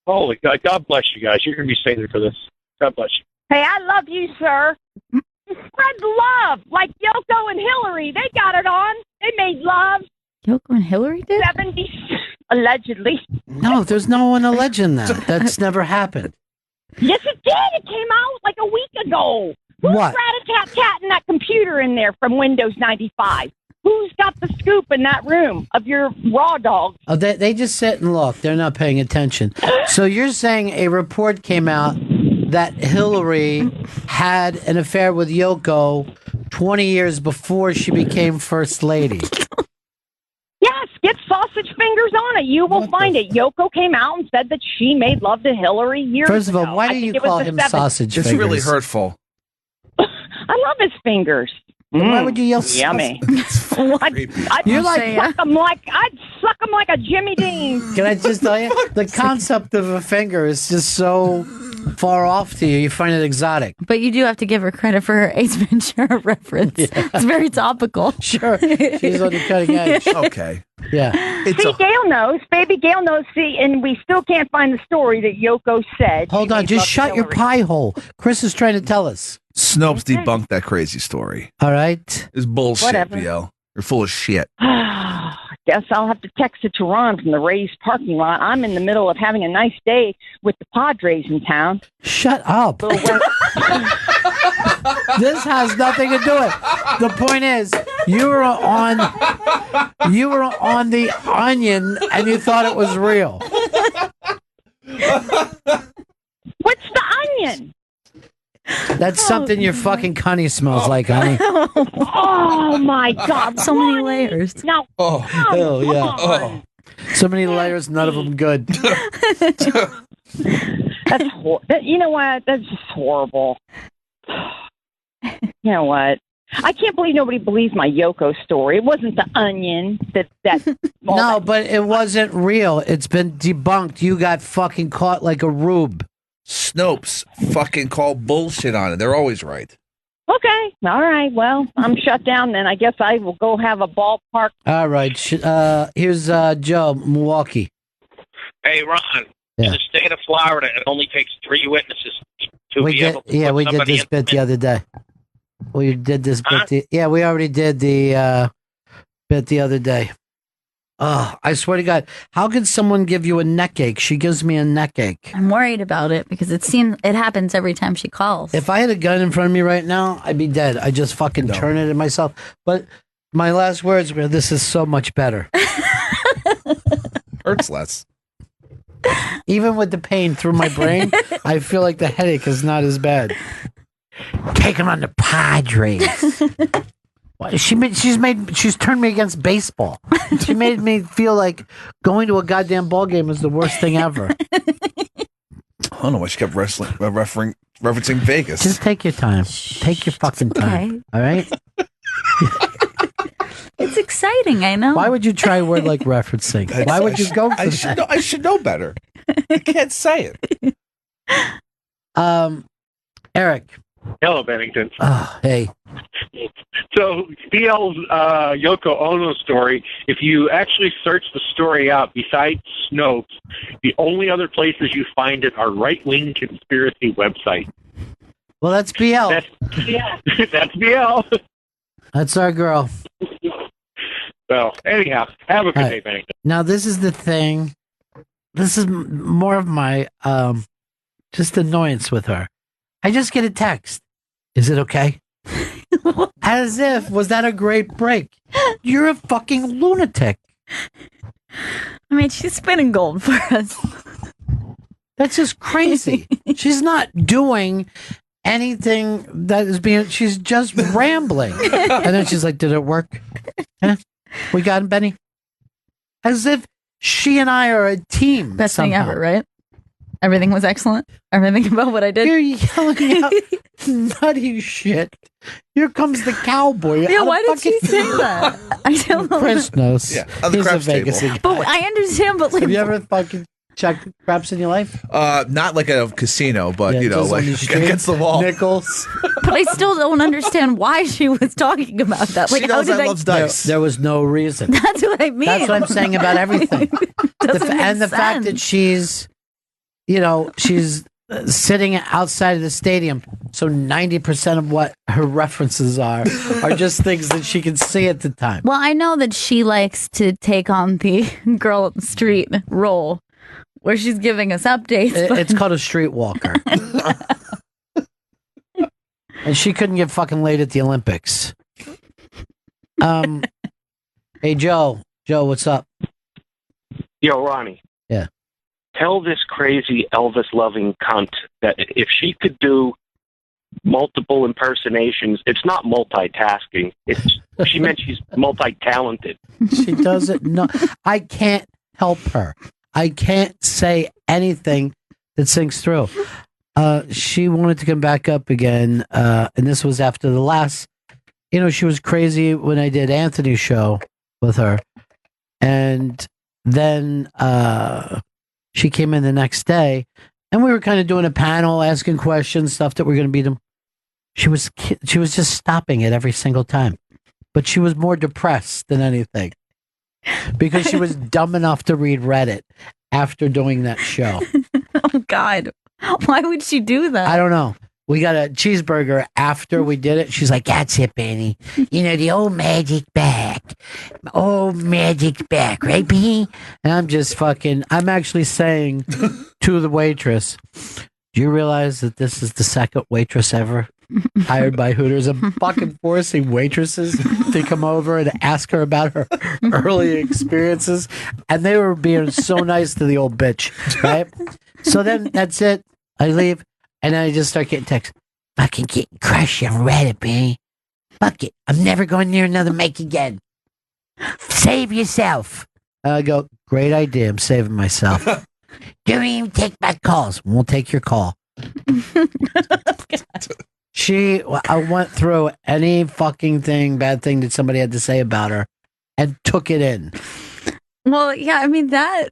Holy God, God bless you guys. You're going to be saved for this. God bless you. Hey, I love you, sir. Spread love, like Yoko and Hillary. They got it on. They made love. Yoko and Hillary did? 70s, allegedly. No, there's no one alleging that. That's never happened. Yes, it did. It came out like a week ago. Who's What? rat-a-tat-tatting that computer in there from Windows 95? Who's got the scoop in that room of your raw dog? Oh, they just sit and look. They're not paying attention. So you're saying a report came out that Hillary had an affair with Yoko 20 years before she became First Lady. Yes, get sausage fingers on it. You will find it. Yoko came out and said that she made love to Hillary years ago. First of all, why do you call him sausage It's fingers? really hurtful. I love his fingers. Why would you yell yummy? You're like- I'd suck him like a Jimmy Dean. Can I just tell you? The concept of a finger is just so far off to you. You find it exotic. But you do have to give her credit for her Ace Ventura reference. It's very topical. Sure. She's on the cutting edge. Okay. Yeah. See, Gail knows. Baby Gail knows. See, and we still can't find the story that Yoko said. Hold on. Just shut your pie hole. Chris is trying to tell us. Snopes debunked that crazy story. All right. It's bullshit, Whatever. BL. You're full of shit. Guess I'll have to text it to Ron from the Rays parking lot. I'm in the middle of having a nice day with the Padres in town. Shut up. This has nothing to do with it. The point is, you were on the Onion and you thought it was real. What's the Onion? That's something your fucking cunny smells like, honey. Oh my God! So many layers. No. Oh, hell yeah. So many layers, none of them good. That's you know what? That's just horrible. You know what? I can't believe nobody believes my Yoko story. It wasn't the Onion that. No, but it wasn't real. It's been debunked. You got fucking caught like a rube. Snopes fucking call bullshit on it. They're always right. Okay. All right. Well, I'm shut down then. I guess I will go have a ballpark. All right. Here's Joe, Milwaukee. Hey, Ron. Yeah. In the state of Florida, it only takes 3 witnesses to We be did, able to yeah, put we did somebody this in bit the other day. We did this bit. Yeah, we already did the bit the other day. Oh, I swear to God, how could someone give you a neck ache? She gives me a neck ache. I'm worried about it because it happens every time she calls. If I had a gun in front of me right now, I'd be dead. I just fucking turn it in myself. But my last words were, "This is so much better." Hurts less. Even with the pain through my brain, I feel like the headache is not as bad. Take him on the Padres. She's turned me against baseball. She made me feel like going to a goddamn ball game is the worst thing ever. I don't know why she kept referencing Vegas. Just take your time. Take your fucking time. Okay. All right? It's exciting, I know. Why would you try a word like referencing? Why would you go for that? I should know better. I can't say it. Eric. Hello, Bennington. Oh, hey. So, BL's Yoko Ono story, if you actually search the story out, besides Snopes, the only other places you find it are right-wing conspiracy websites. Well, that's BL. That's BL. That's our girl. So, anyhow, have a good day, Bennington. Now, this is the thing. This is more of my just annoyance with her. I just get a text. Is it okay? As if, was that a great break? You're a fucking lunatic. I mean, she's spinning gold for us. That's just crazy. She's not doing anything that is being, she's just rambling. And then she's like, did it work? Huh? We got him, Benny? As if she and I are a team. Best thing somehow. ever, right? Everything was excellent. Everything about what I did. You're yelling out nutty shit. Here comes the cowboy. Yeah, why did she say that? I don't know. Chris knows. Yeah, on the He's a craps Vegas table. guy. But I understand, but like, Have you ever fucking... Jack craps in your life? Not like a casino, but Yeah, you know, just on like the street, against the wall. Nickels. But I still don't understand why she was talking about that. Like, She how knows did I love dice. There was no reason. That's what I mean. That's what I'm saying about everything. And the fact that she's, you know, she's sitting outside of the stadium, so 90% of what her references are just things that she can see at the time. Well, I know that she likes to take on the girl up the street role, where she's giving us updates. It's called a streetwalker. And she couldn't get fucking laid at the Olympics. Hey, Joe. Joe, what's up? Yo, Ronnie. Yeah. Tell this crazy Elvis-loving cunt that if she could do multiple impersonations, it's not multitasking. She meant she's multi-talented. She doesn't know. I can't help her. I can't say anything that sinks through. She wanted to come back up again, and this was after the last. You know, she was crazy when I did Anthony's show with her, and then she came in the next day, and we were kind of doing a panel, asking questions, stuff that we're going to beat them. She was just stopping it every single time, but she was more depressed than anything because she was dumb enough to read Reddit after doing that show. Oh God, why would she do that? I don't know. We got a cheeseburger after we did it. She's like, "That's it, Benny. You know, the old magic back. Old magic back, right, Benny?" And I'm actually saying to the waitress, "Do you realize that this is the second waitress ever hired by Hooters? I'm fucking forcing waitresses to come over and ask her about her early experiences." And they were being so nice to the old bitch, right? So then that's it. I leave. And then I just start getting texts. "Fucking getting crushed on Reddit, baby. Fuck it. I'm never going near another mic again. Save yourself." I go, "Great idea. I'm saving myself." "Don't even take my calls." "We'll take your call." I went through any fucking bad thing that somebody had to say about her and took it in. Well, yeah, I mean, that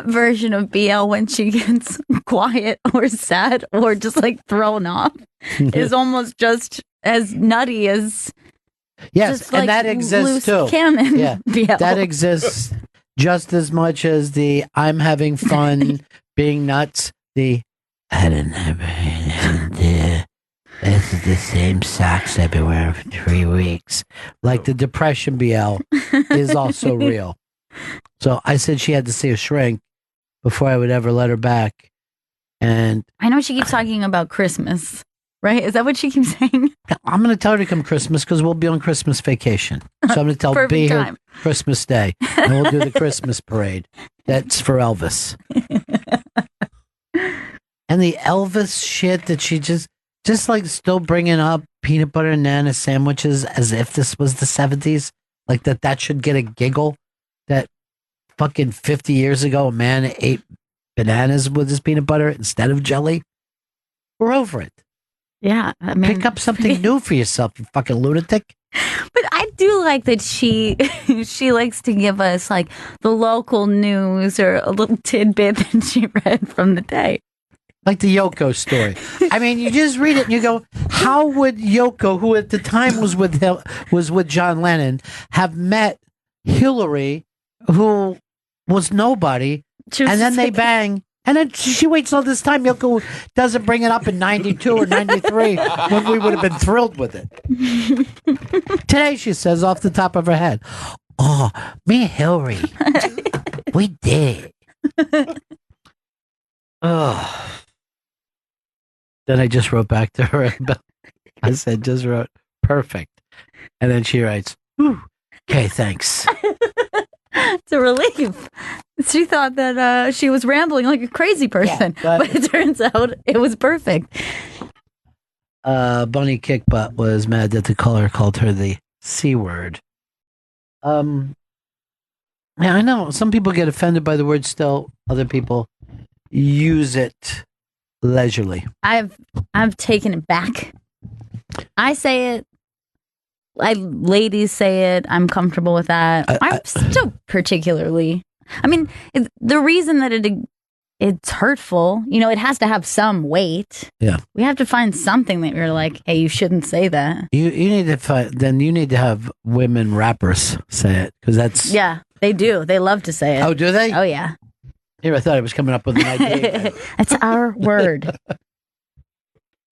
version of BL when she gets quiet or sad or just like thrown off is almost just as nutty as yes, and that exists too. Cannon yeah, BL. That exists just as much as the "I'm having fun being nuts." The "I don't know, this is the same socks I've been wearing for 3 weeks." Like the depression BL is also real. So I said she had to see a shrink before I would ever let her back. And I know she keeps talking about Christmas, right? Is that what she keeps saying? I'm going to tell her to come Christmas because we'll be on Christmas vacation. So I'm going to tell her be here Christmas Day. And we'll do the Christmas parade. That's for Elvis. And the Elvis shit that she just like still bringing up peanut butter and banana sandwiches as if this was the 70s. Like that should get a giggle. That fucking 50 years ago, a man ate bananas with his peanut butter instead of jelly. We're over it. Yeah. I mean, pick up something new for yourself, you fucking lunatic. But I do like that she likes to give us like the local news or a little tidbit that she read from the day. Like the Yoko story. I mean, you just read it and you go, how would Yoko, who at the time was with John Lennon, have met Hillary, who was nobody, and then they bang, and then she waits all this time. Yoko doesn't bring it up in 92 or 93 when we would have been thrilled with it. Today, she says off the top of her head, "Oh, me and Hillary, we did." Oh. Then I just wrote back to her. I said, just wrote, "Perfect." And then she writes, "Ooh, okay, thanks." It's a relief. She thought that she was rambling like a crazy person, but it turns out it was perfect. Bunny Kickbutt was mad that the caller called her the C word. Yeah, I know some people get offended by the word still. Other people use it leisurely. I've taken it back. I say it. Ladies say it. I'm comfortable with that. I'm still particularly. I mean, the reason that it it's hurtful. You know, it has to have some weight. Yeah. We have to find something that you're like, hey, you shouldn't say that. You need to find, then you need to have women rappers say it, because that's... Yeah, they do. They love to say it. Oh, do they? Oh, yeah. Here, I thought I was coming up with an idea. It's our word.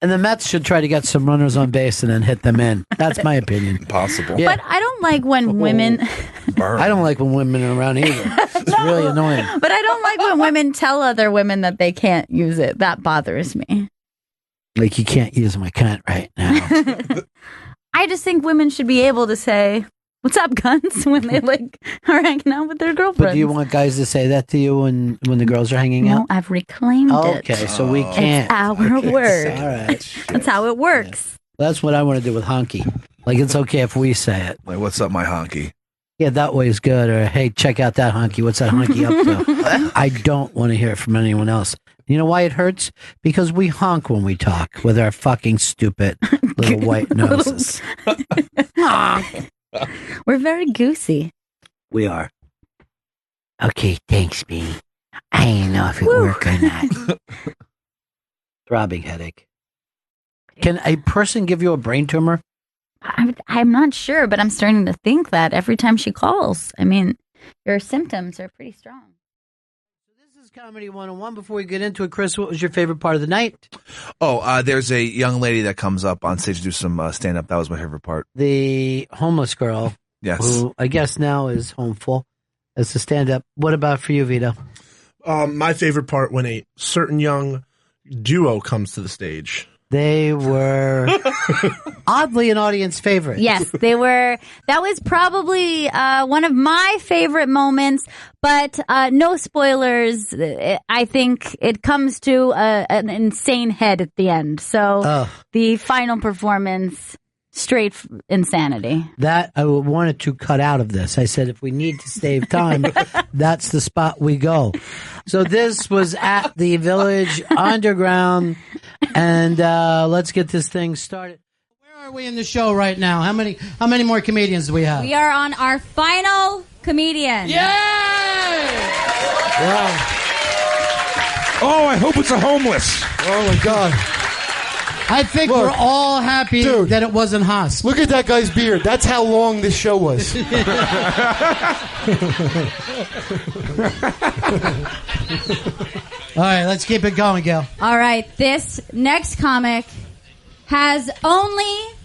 And the Mets should try to get some runners on base and then hit them in. That's my opinion. Possible. Yeah. But I don't like when women... I don't like when women are around either. It's really annoying. But I don't like when women tell other women that they can't use it. That bothers me. Like, you can't use my cunt right now. I just think women should be able to say, "What's up, guns?" when they like are hanging out with their girlfriends. But do you want guys to say that to you when the girls are hanging out? No, I've reclaimed it. Okay, so we can't. It's our word. All right. That's how it works. That's what I want to do with honky. Like, it's okay if we say it. Like, what's up, my honky? Yeah, that way is good. Or, hey, check out that honky. What's that honky up to? I don't want to hear it from anyone else. You know why it hurts? Because we honk when we talk with our fucking stupid little white noses. Honk. We're very goosey. We are. Okay, thanks, B. I didn't know if it worked or not. Throbbing headache. Can a person give you a brain tumor? I'm not sure, but I'm starting to think that every time she calls. I mean, your symptoms are pretty strong. This is Comedy 101. Before we get into it, Chris, what was your favorite part of the night? Oh, there's a young lady that comes up on stage to do some stand-up. That was my favorite part. The homeless girl. Yes. Who I guess now is homeful as a stand-up. What about for you, Vito? My favorite part when a certain young duo comes to the stage. They were oddly an audience favorite. Yes, they were. That was probably one of my favorite moments, but no spoilers. I think it comes to an insane head at the end. So the final performance, straight insanity. That I wanted to cut out of this. I said, if we need to save time, that's the spot we go. So this was at the Village Underground, and let's get this thing started. Where are we in the show right now? How many more comedians do we have? We are on our final comedian. Yay! Wow. Oh, I hope it's a homeless. Oh, my God. I think we're all happy that it wasn't Haas. Look at that guy's beard. That's how long this show was. All right, let's keep it going, Gail. All right, this next comic has only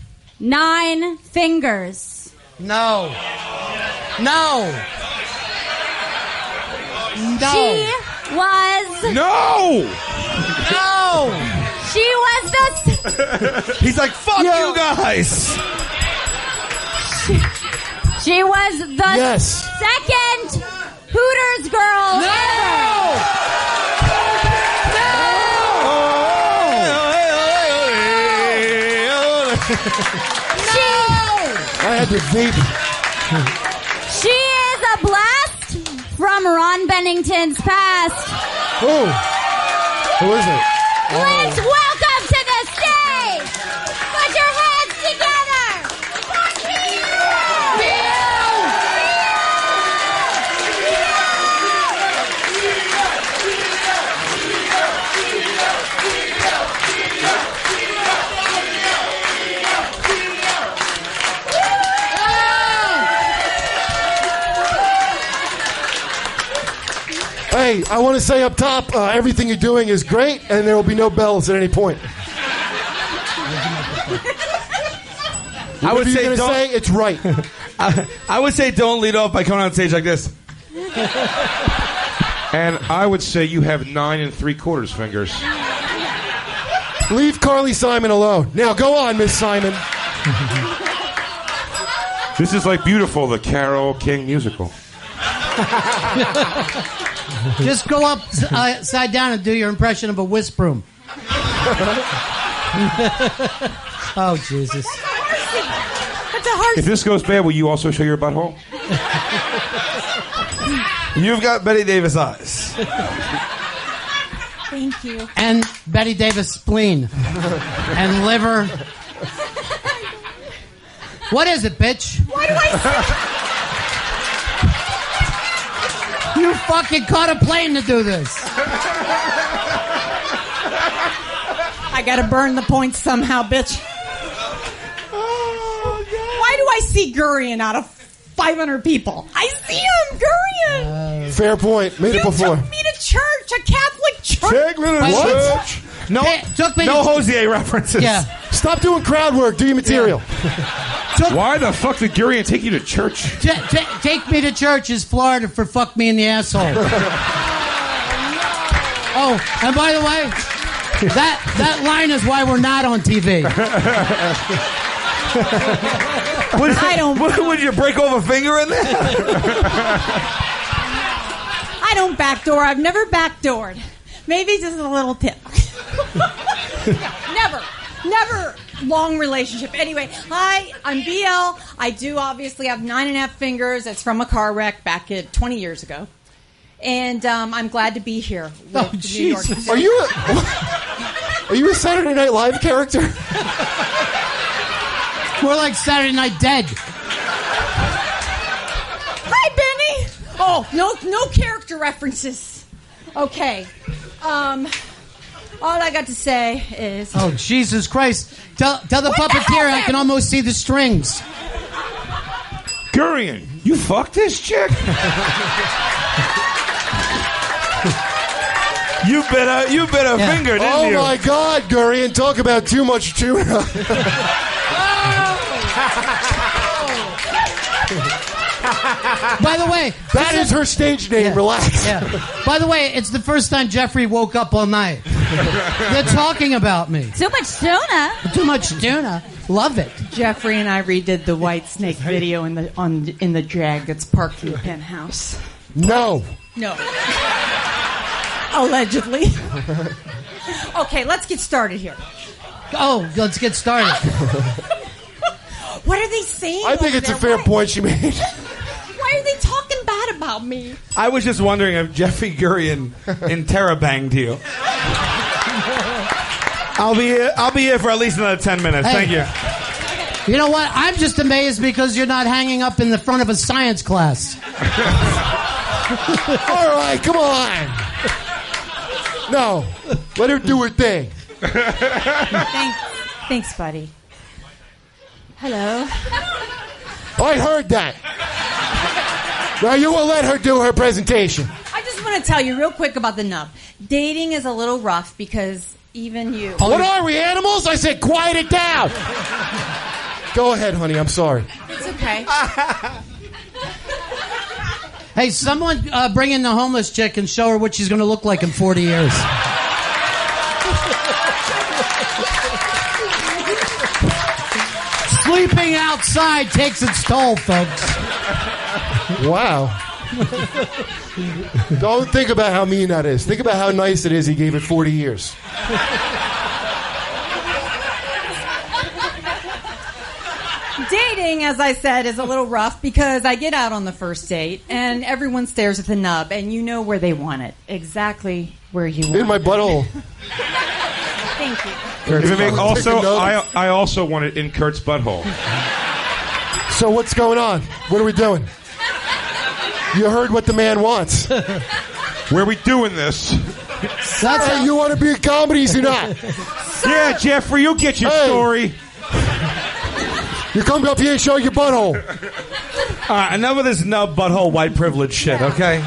9 fingers. No. She was... No! She was the... He's like, fuck you guys! She was the second Hooters girl ever. I had to vape. She is a blast from Ron Bennington's past. Who is it? Let's welcome to the stage. Put your hands together. For Hey, I want to say up top, everything you're doing is great, and there will be no bells at any point. I would say you're going to say it's right. I would say don't lead off by coming on stage like this. And I would say you have 9 3/4 fingers. Leave Carly Simon alone. Now go on, Miss Simon. This is like Beautiful, the Carole King musical. Just go upside down and do your impression of a wisp broom. Oh, Jesus. That's a hard... If this goes bad, will you also show your butthole? You've got Betty Davis eyes. Thank you. And Betty Davis spleen. And liver. What is it, bitch? Why do I You fucking caught a plane to do this. I gotta burn the points somehow, bitch. Why do I see Gurion out of 500 people? I see him, Gurion. Fair point. Made it before. Took me to church, a Catholic church. Take me to church. No Hosier references. Yeah. Stop doing crowd work. Do your material. Why the fuck did Gurion take you to church? Take me to church is Florida for fuck me in the asshole. Oh, and by the way, that line is why we're not on TV. Would you break off a finger in there? I don't backdoor. I've never backdoored. Maybe just a little tip. Never long relationship. Anyway, hi, I'm BL. I do obviously have 9.5 fingers. It's from a car wreck back 20 years ago. And I'm glad to be here. Oh, Jesus. Are you a Saturday Night Live character? More like Saturday Night Dead. Hi, Benny. Oh, no character references. Okay. All I got to say is... Oh, Jesus Christ. Tell the puppeteer I can almost see the strings. Gurion, you fucked this chick? You bit a finger, didn't you? Oh, my God, Gurion. Talk about too much tuna. By the way, that is her stage name. Yeah. Relax. Yeah. By the way, it's the first time Jeffrey woke up all night. They're talking about me. Too much tuna. Too much tuna. Love it. Jeffrey and I redid the White Snake video in the drag that's parked in the penthouse. No. Allegedly. Okay, let's get started here. Oh, let's get started. What are they saying? I think it's a fair point she made. Why are they talking bad about me? I was just wondering if Jeffrey Gurion interrobanged you. I'll be here for at least another 10 minutes. Hey. Thank you. You know what? I'm just amazed because you're not hanging up in the front of a science class. All right, come on. No, let her do her thing. Thanks, buddy. Hello. I heard that. Now you will let her do her presentation. I just want to tell you real quick about the nub. Dating is a little rough because even you... What are we, animals? I said quiet it down. Go ahead, honey. I'm sorry. It's okay. Hey, someone bring in the homeless chick and show her what she's going to look like in 40 years. Sleeping outside takes its toll, folks. Wow. Don't think about how mean that is. Think about how nice it is he gave it 40 years. Dating, as I said, is a little rough because I get out on the first date and everyone stares at the nub and you know where they want it. Exactly where you want it. In my butthole. Thank you. I also want it in Kurt's butthole. So what's going on? What are we doing? You heard what the man wants. Where are we doing this? Hey, you want to be in comedies or not? Yeah, Jeffrey, you get your story. You come up here and show your butthole. Enough of this nub butthole white privilege shit, okay?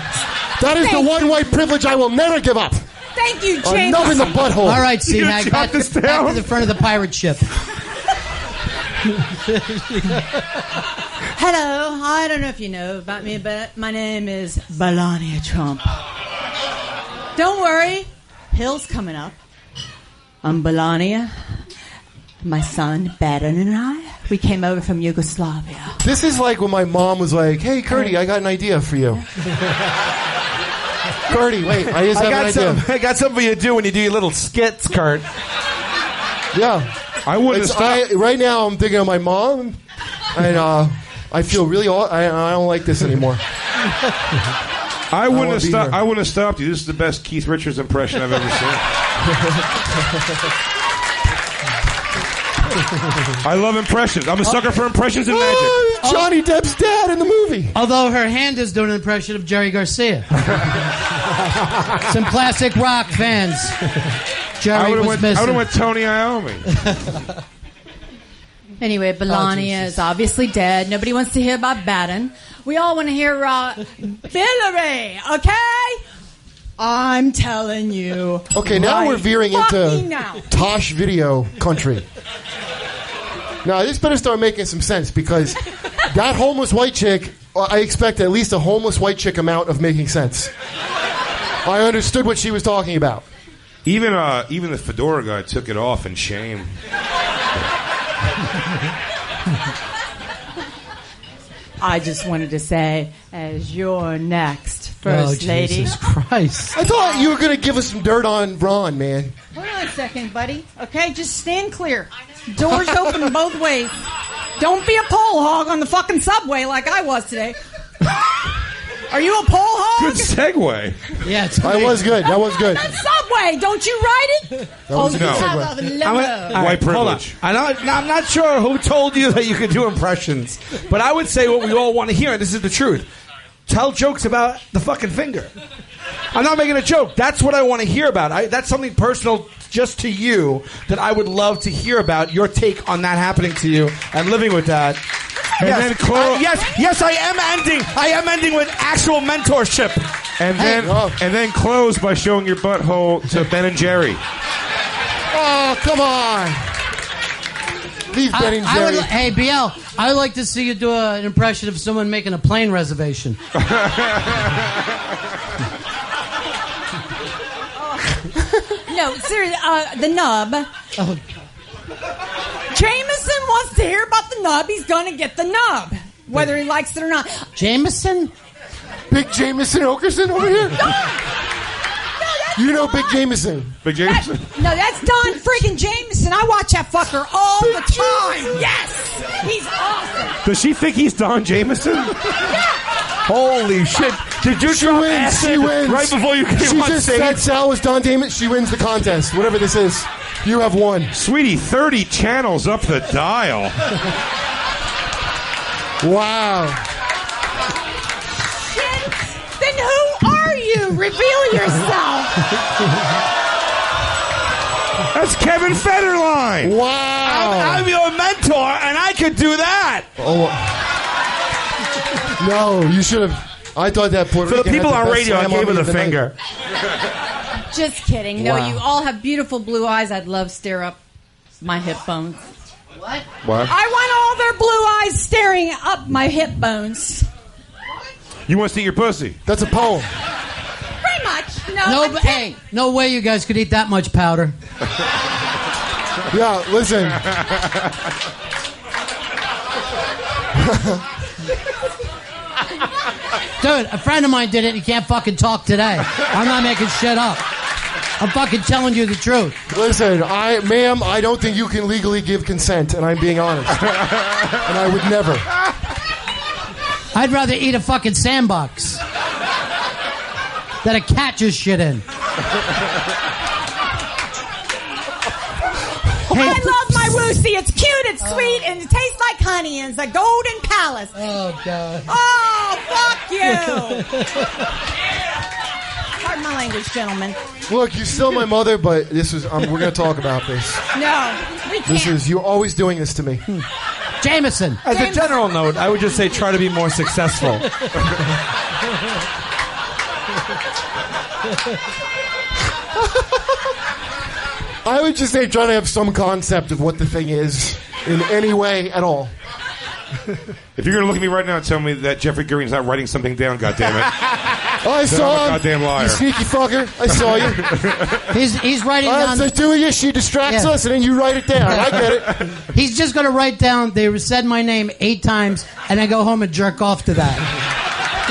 That is the one white privilege I will never give up. Thank you, James. Nub in the butthole. All right, C-Hag, back to the front of the pirate ship. Hello. I don't know if you know about me, but my name is Bania Trump. Don't worry. Hill's coming up. I'm Bania. My son, Baden, and I, we came over from Yugoslavia. This is like when my mom was like, hey, Curdy, I got an idea for you. Curdy, wait, I just have an idea. I got something for you to do when you do your little skits, Kurt. Yeah. I wouldn't stop. Right now, I'm thinking of my mom, and I feel really... I don't like this anymore. I wouldn't have stopped you. This is the best Keith Richards impression I've ever seen. I love impressions. I'm a sucker for impressions and magic. Johnny Depp's dad in the movie. Although her hand is doing an impression of Jerry Garcia. Some classic rock fans. Jerry was missing. I would have went Tony Iommi. Anyway, Bania is obviously dead. Nobody wants to hear about Baden. We all want to hear Hillary, okay? I'm telling you. Okay, now we're veering into now. Tosh video country. Now, this better start making some sense because that homeless white chick, I expect at least a homeless white chick amount of making sense. I understood what she was talking about. Even the fedora guy took it off in shame. I just wanted to say, as your next First Lady. Jesus Christ. I thought you were going to give us some dirt on Ron, man. Hold on a second, buddy. Okay, just stand clear. Doors open both ways. Don't be a pole hog on the fucking subway like I was today. Are you a pole hog? Good segue. Yeah, that was good. That was good. That subway, don't you ride it? That was you a good have a limo. White privilege. I'm not sure who told you that you could do impressions, but I would say what we all want to hear, and this is the truth. Tell jokes about the fucking finger. I'm not making a joke. That's what I want to hear about. That's something personal just to you that I would love to hear about, your take on that happening to you and living with that. And yes, then yes, I am ending with actual mentorship. And then close by showing your butthole to Ben and Jerry. Oh, come on. Leave Ben and Jerry. Hey, BL, I would like to see you do an impression of someone making a plane reservation. No, seriously, the nub. Oh. Jameson wants to hear about the nub. He's going to get the nub, whether he likes it or not. Jameson? Big Jameson Okerson over here? You know Big Jameson. Big Jameson? No, that's Don freaking Jameson. I watch that fucker all the time. Yes! He's awesome. Does she think he's Don Jameson? Yeah. Holy shit. Did you She wins. She wins. Right before you came She on just stage? said Sal was Don Damon. She wins the contest. Whatever this is. You have won. Sweetie, 30 channels up the dial. Wow. Shit. Then who are you? Reveal yourself. That's Kevin Federline. Wow. I'm your mentor, and I could do that. Oh. No, you should have. I thought that Puerto For the Rican people had on the best radio, I slam gave on her me the of night. finger. Just kidding. No, Wow. you all have beautiful blue eyes. I'd love to stare up my hip bones. What? What? I want all their blue eyes staring up my hip bones. You want to see your pussy? That's a poem. Pretty much. No, No, I'm but, kidding. hey, no way you guys could eat that much powder. Yeah, listen. Dude, a friend of mine did it. He can't fucking talk today. I'm not making shit up. I'm fucking telling you the truth. Listen, ma'am, I don't think you can legally give consent, and I'm being honest. And I would never. I'd rather eat a fucking sandbox than a cat just shit in. I love my Woosie. It's cute, it's sweet, and it tastes like honey, and it's a golden palace. Oh, God. Oh, fuck you. Pardon my language, gentlemen. Look, you're still my mother, but this is. We're going to talk about this. No, we can't. This is. You're always doing this to me. Jameson. As a general note, I would just say try to be more successful. I would just say try to have some concept of what the thing is in any way at all. If you're going to look at me right now and tell me that Jeffrey Green's not writing something down, goddammit. I then saw I'm a him. goddamn liar. You sneaky fucker. I saw you. He's writing down. That's the two of you. She distracts Yeah. us, and then you write it down. I get it. He's just going to write down, they said my name 8 times, and then go home and jerk off to that.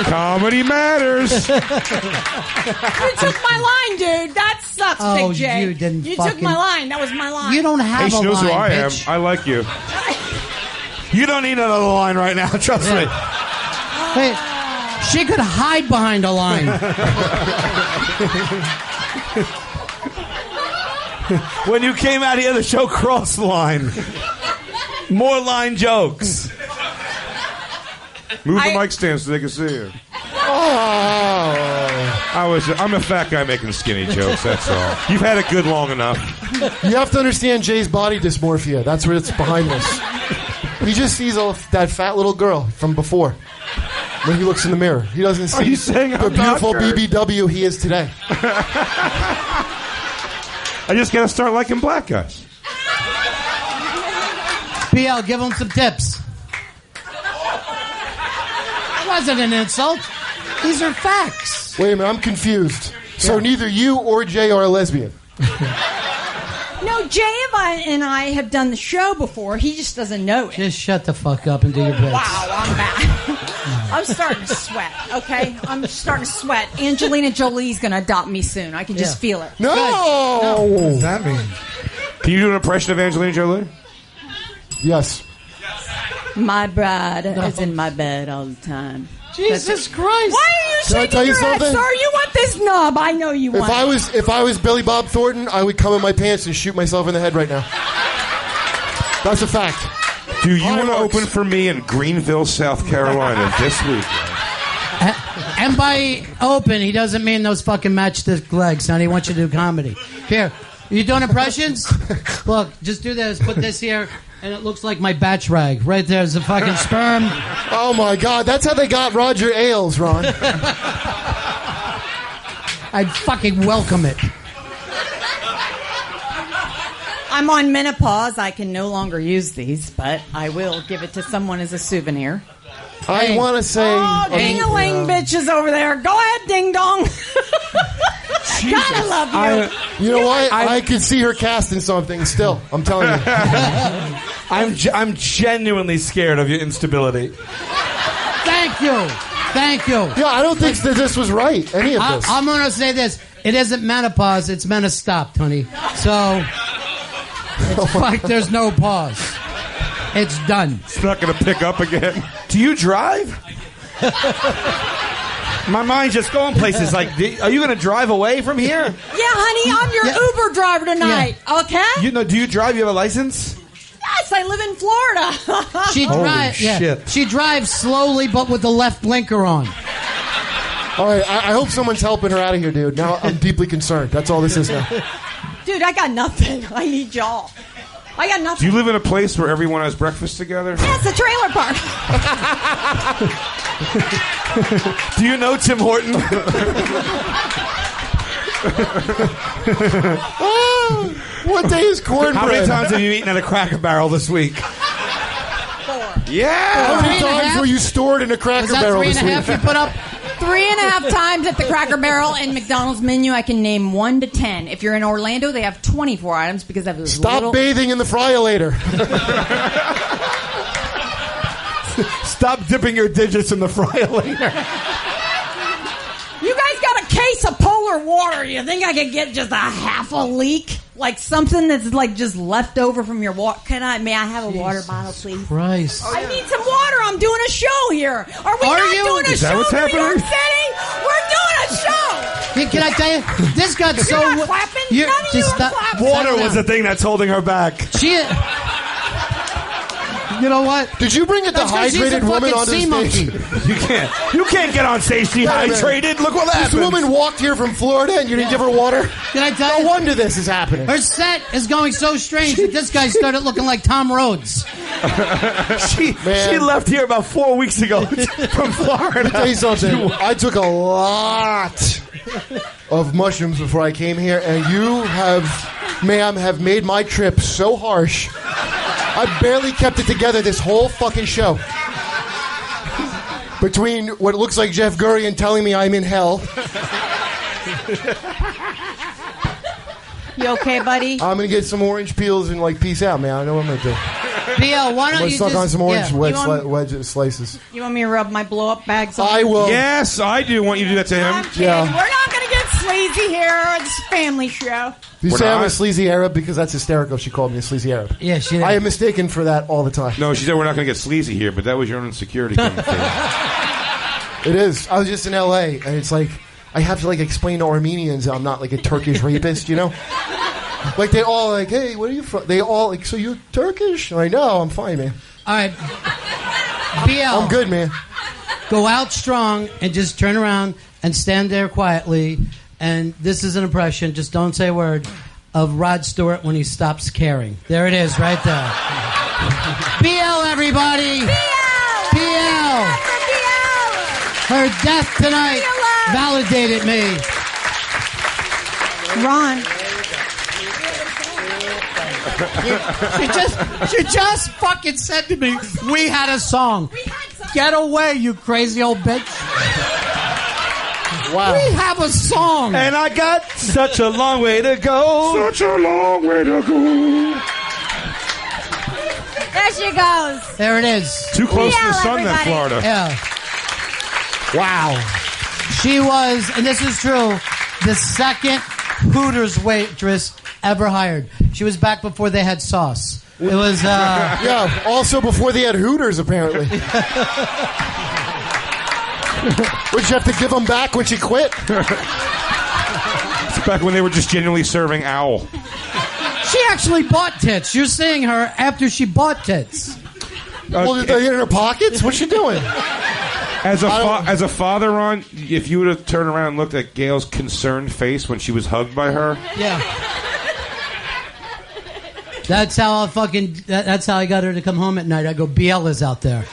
Comedy matters. You took my line, dude. That sucks, Oh, Big J. you didn't took fucking- my line. That was my line. You don't have Hey, she a knows line, who I am. bitch. I like you. You don't need another line right now, trust me. Hey, she could hide behind a line. When you came out here, the show crossed line. More line jokes. Move the mic stand so they can see you. I'm a fat guy making skinny jokes, that's all. You've had it good long enough. You have to understand Jay's body dysmorphia. That's where it's behind this. He just sees that fat little girl from before. When he looks in the mirror, he doesn't see the beautiful BBW he is today. I just gotta start liking black guys. BL, give him some tips. That wasn't an insult. These are facts. Wait a minute, I'm confused. So neither you or Jay are a lesbian. No, Jay and I have done the show before. He just doesn't know it. Just shut the fuck up and do your bits. Wow, I'm back. I'm starting to sweat, okay? I'm starting to sweat. Angelina Jolie's going to adopt me soon. I can just feel it. No! What does that mean? Can you do an impression of Angelina Jolie? Yes. My bride is in my bed all the time. Jesus Christ! Why are you Can I shaking tell you your head, something? sir? You want this knob? I know you want it. If I was Billy Bob Thornton, I would come in my pants and shoot myself in the head right now. That's a fact. Do you want to open for me in Greenville, South Carolina this week? And by open, he doesn't mean those fucking matchstick legs, son. He wants you to do comedy. Here, you doing impressions? Look, just do this. Put this here, and it looks like my batch rag. Right there's a fucking sperm. Oh, my God. That's how they got Roger Ailes, Ron. I'd fucking welcome it. I'm on menopause. I can no longer use these, but I will give it to someone as a souvenir. I want to say... Oh, ding-a-ling bitches over there. Go ahead, ding-dong. Gotta love you. You know what? I can see her casting something still. I'm telling you. I'm genuinely scared of your instability. Thank you. Thank you. Yeah, I don't think that this was right, any of this. I'm going to say this. It isn't menopause. It's menostop, honey. So... It's like there's no pause. It's done. It's not going to pick up again. Do you drive? My mind's just going places. Like, are you going to drive away from here? Yeah, honey, I'm your Uber driver tonight. Okay? Do you drive? You have a license? Yes, I live in Florida. She drives. shit. She drives slowly, but with the left blinker on. All right, I hope someone's helping her out of here, dude. Now I'm deeply concerned. That's all this is now. Dude, I got nothing. I need y'all. I got nothing. Do you live in a place where everyone has breakfast together? Yes, a trailer park. Do you know Tim Horton? What day is cornbread? How many times have you eaten at a Cracker Barrel this week? 4. Yeah. How many times were you stored in a Cracker Barrel this week? 3.5 you put up? 3.5 times at the Cracker Barrel and McDonald's menu. I can name 1 to 10. If you're in Orlando, they have 24 items because of this. Stop bathing in the fry-o-lator. Stop dipping your digits in the fry-o-lator. You guys got a case of polar water. You think I could get just a half a leak? Like something that's like just left over from your water. May I have a water bottle, please? Christ. I need some water. I'm doing a show here. Are we not doing a Is that show what's in New York happening? City? We're doing a show. Can I tell you? This got so... You're not clapping? None of you are clapping. Water was the thing that's holding her back. You know what? Did you bring a dehydrated woman onto the stage? You can't get on stage dehydrated. Look what happened. This woman walked here from Florida and you didn't give her water? Can I tell you? No wonder this is happening. Her set is going so strange that this guy started looking like Tom Rhodes. She left here about 4 weeks ago from Florida. Let me tell you something. I took a lot of mushrooms before I came here, and you ma'am, have made my trip so harsh. I barely kept it together this whole fucking show. Between what looks like Jeff Gurian telling me I'm in hell. You okay, buddy? I'm going to get some orange peels and, peace out, man. I know what I'm going to do. BL, why don't you suck on some orange wedge slices. You want me to rub my blow-up bags on? I will. Yes, I do want you to do that to him. I'm kidding. We're not going to get sleazy here. It's a family show. You say I'm a sleazy Arab because that's hysterical. She called me a sleazy Arab. Yeah, she did. I am mistaken for that all the time. No, she said we're not going to get sleazy here, but that was your own insecurity coming through. It is. I was just in L.A., and it's like I have to explain to Armenians that I'm not a Turkish rapist, you know? Like they all like, hey, where are you from? They all like, so you're Turkish? I'm like, no, I'm fine, man. All right. BL. I'm good, man. Go out strong and just turn around and stand there quietly. And this is an impression, just don't say a word, of Rod Stewart when he stops caring. There it is, right there. BL, everybody! BL! Her death tonight validated me. Ron. She just fucking said to me, we had a song. Get away, you crazy old bitch. Wow. We have a song. And I got such a long way to go. Such a long way to go. There she goes. There it is. Too close to the sun, everybody. that Florida. Yeah. Wow. She was, and this is true, the second Hooters waitress ever hired. She was back before they had sauce. It was, yeah, also before they had Hooters, apparently. Would you have to give them back when she quit? It's back when they were just genuinely serving owl. She actually bought tits. You're seeing her after she bought tits. Well, did they in her pockets? What's she doing? As a father, Ron, if you would have turned around and looked at Gail's concerned face when she was hugged by her. Yeah. That's how that's how I got her to come home at night. I go, BL is out there.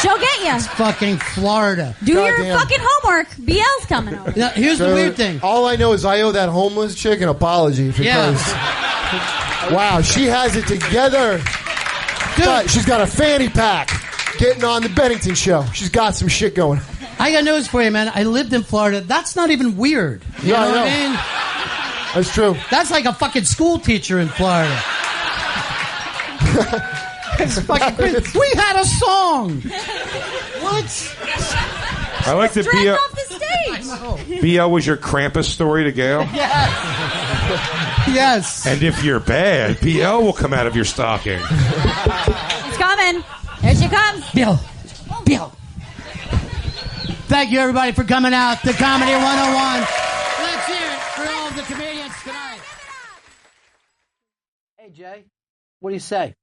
She'll get you. It's fucking Florida. Do your fucking homework. BL's coming over. Now, here's the weird thing. All I know is I owe that homeless chick an apology because, wow, she has it together. But she's got a fanny pack getting on the Bennington show. She's got some shit going. I got news for you, man. I lived in Florida. That's not even weird. You know what I mean? That's true. That's like a fucking school teacher in Florida. It's fucking crazy. We had a song. What? I like that Dragged BL. off the stage. BL was your Krampus story to Gail? Yes. And if you're bad, BL will come out of your stocking. It's coming. Here she comes. Bill. Thank you, everybody, for coming out to Comedy 101. Let's hear it for all of the comedians tonight. Hey, Jay. What do you say?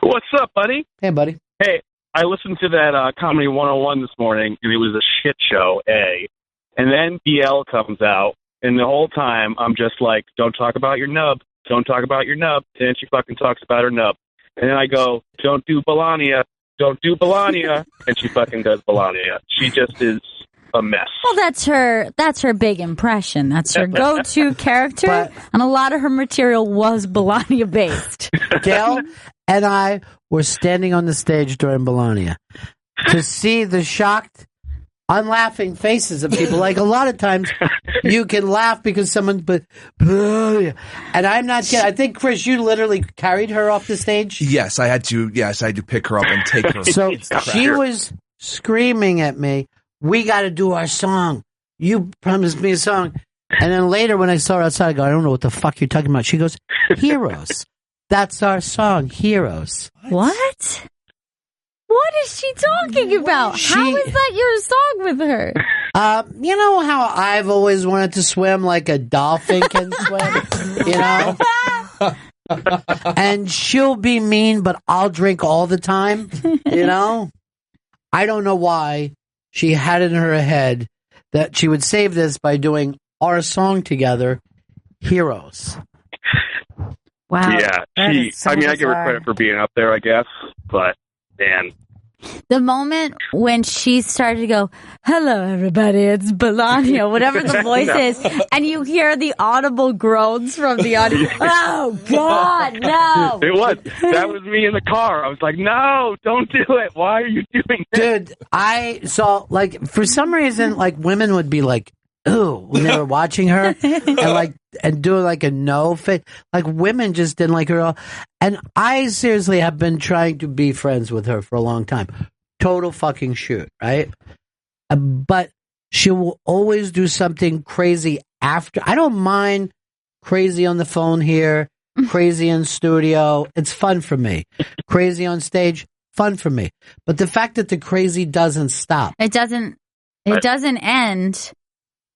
What's up, buddy? Hey, buddy. Hey, I listened to that Comedy 101 this morning, and it was a shit show, A. And then BL comes out, and the whole time I'm just like, don't talk about your nub. Don't talk about your nub. And then she fucking talks about her nub. And then I go, don't do Bania. Don't do Bania. And she fucking does Bania. She just is a mess. Well, that's her big impression. That's her go-to character, and a lot of her material was Bania based. Gail and I were standing on the stage during Bania to see the shocked, unlaughing faces of people. Like a lot of times, you can laugh because someone, and I'm not kidding. I think Chris, you literally carried her off the stage. Yes, I had to. Yes, I had to pick her up and take her. So she was screaming at me, "We got to do our song. You promised me a song." And then later, when I saw her outside, I go, "I don't know what the fuck you're talking about." She goes, "Heroes. That's our song, Heroes." What? What is she talking about? How is that your song with her? You know how I've always wanted to swim like a dolphin can swim? You know? And she'll be mean, but I'll drink all the time. You know? I don't know why she had it in her head that she would save this by doing our song together, Heroes. Wow. Yeah. I mean, I give her credit for being up there, I guess. But, man. The moment when she started to go, "Hello, everybody, it's Bania," whatever the voice is, and you hear the audible groans from the audience. Oh, God, no. It was. That was me in the car. I was like, no, don't do it. Why are you doing that? Dude, I saw, like, for some reason, like, women would be like, ooh, when they were watching her, and doing like a no fit. Like, women just didn't like her at all. And I seriously have been trying to be friends with her for a long time. Total fucking shoot, right? But she will always do something crazy after. I don't mind crazy on the phone here, crazy in studio. It's fun for me. Crazy on stage, fun for me. But the fact that the crazy doesn't stop. It doesn't end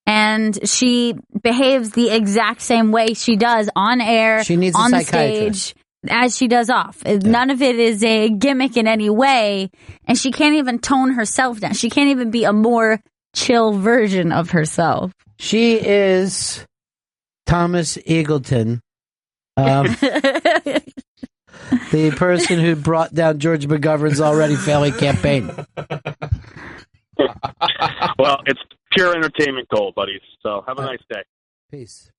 And she behaves the exact same way she does on air, She needs a on the psychiatrist. stage, as she does off. None of it is a gimmick in any way. And she can't even tone herself down. She can't even be a more chill version of herself. She is Thomas Eagleton, the person who brought down George McGovern's already failing campaign. Well, it's pure entertainment gold, buddies. So have a nice day. Peace.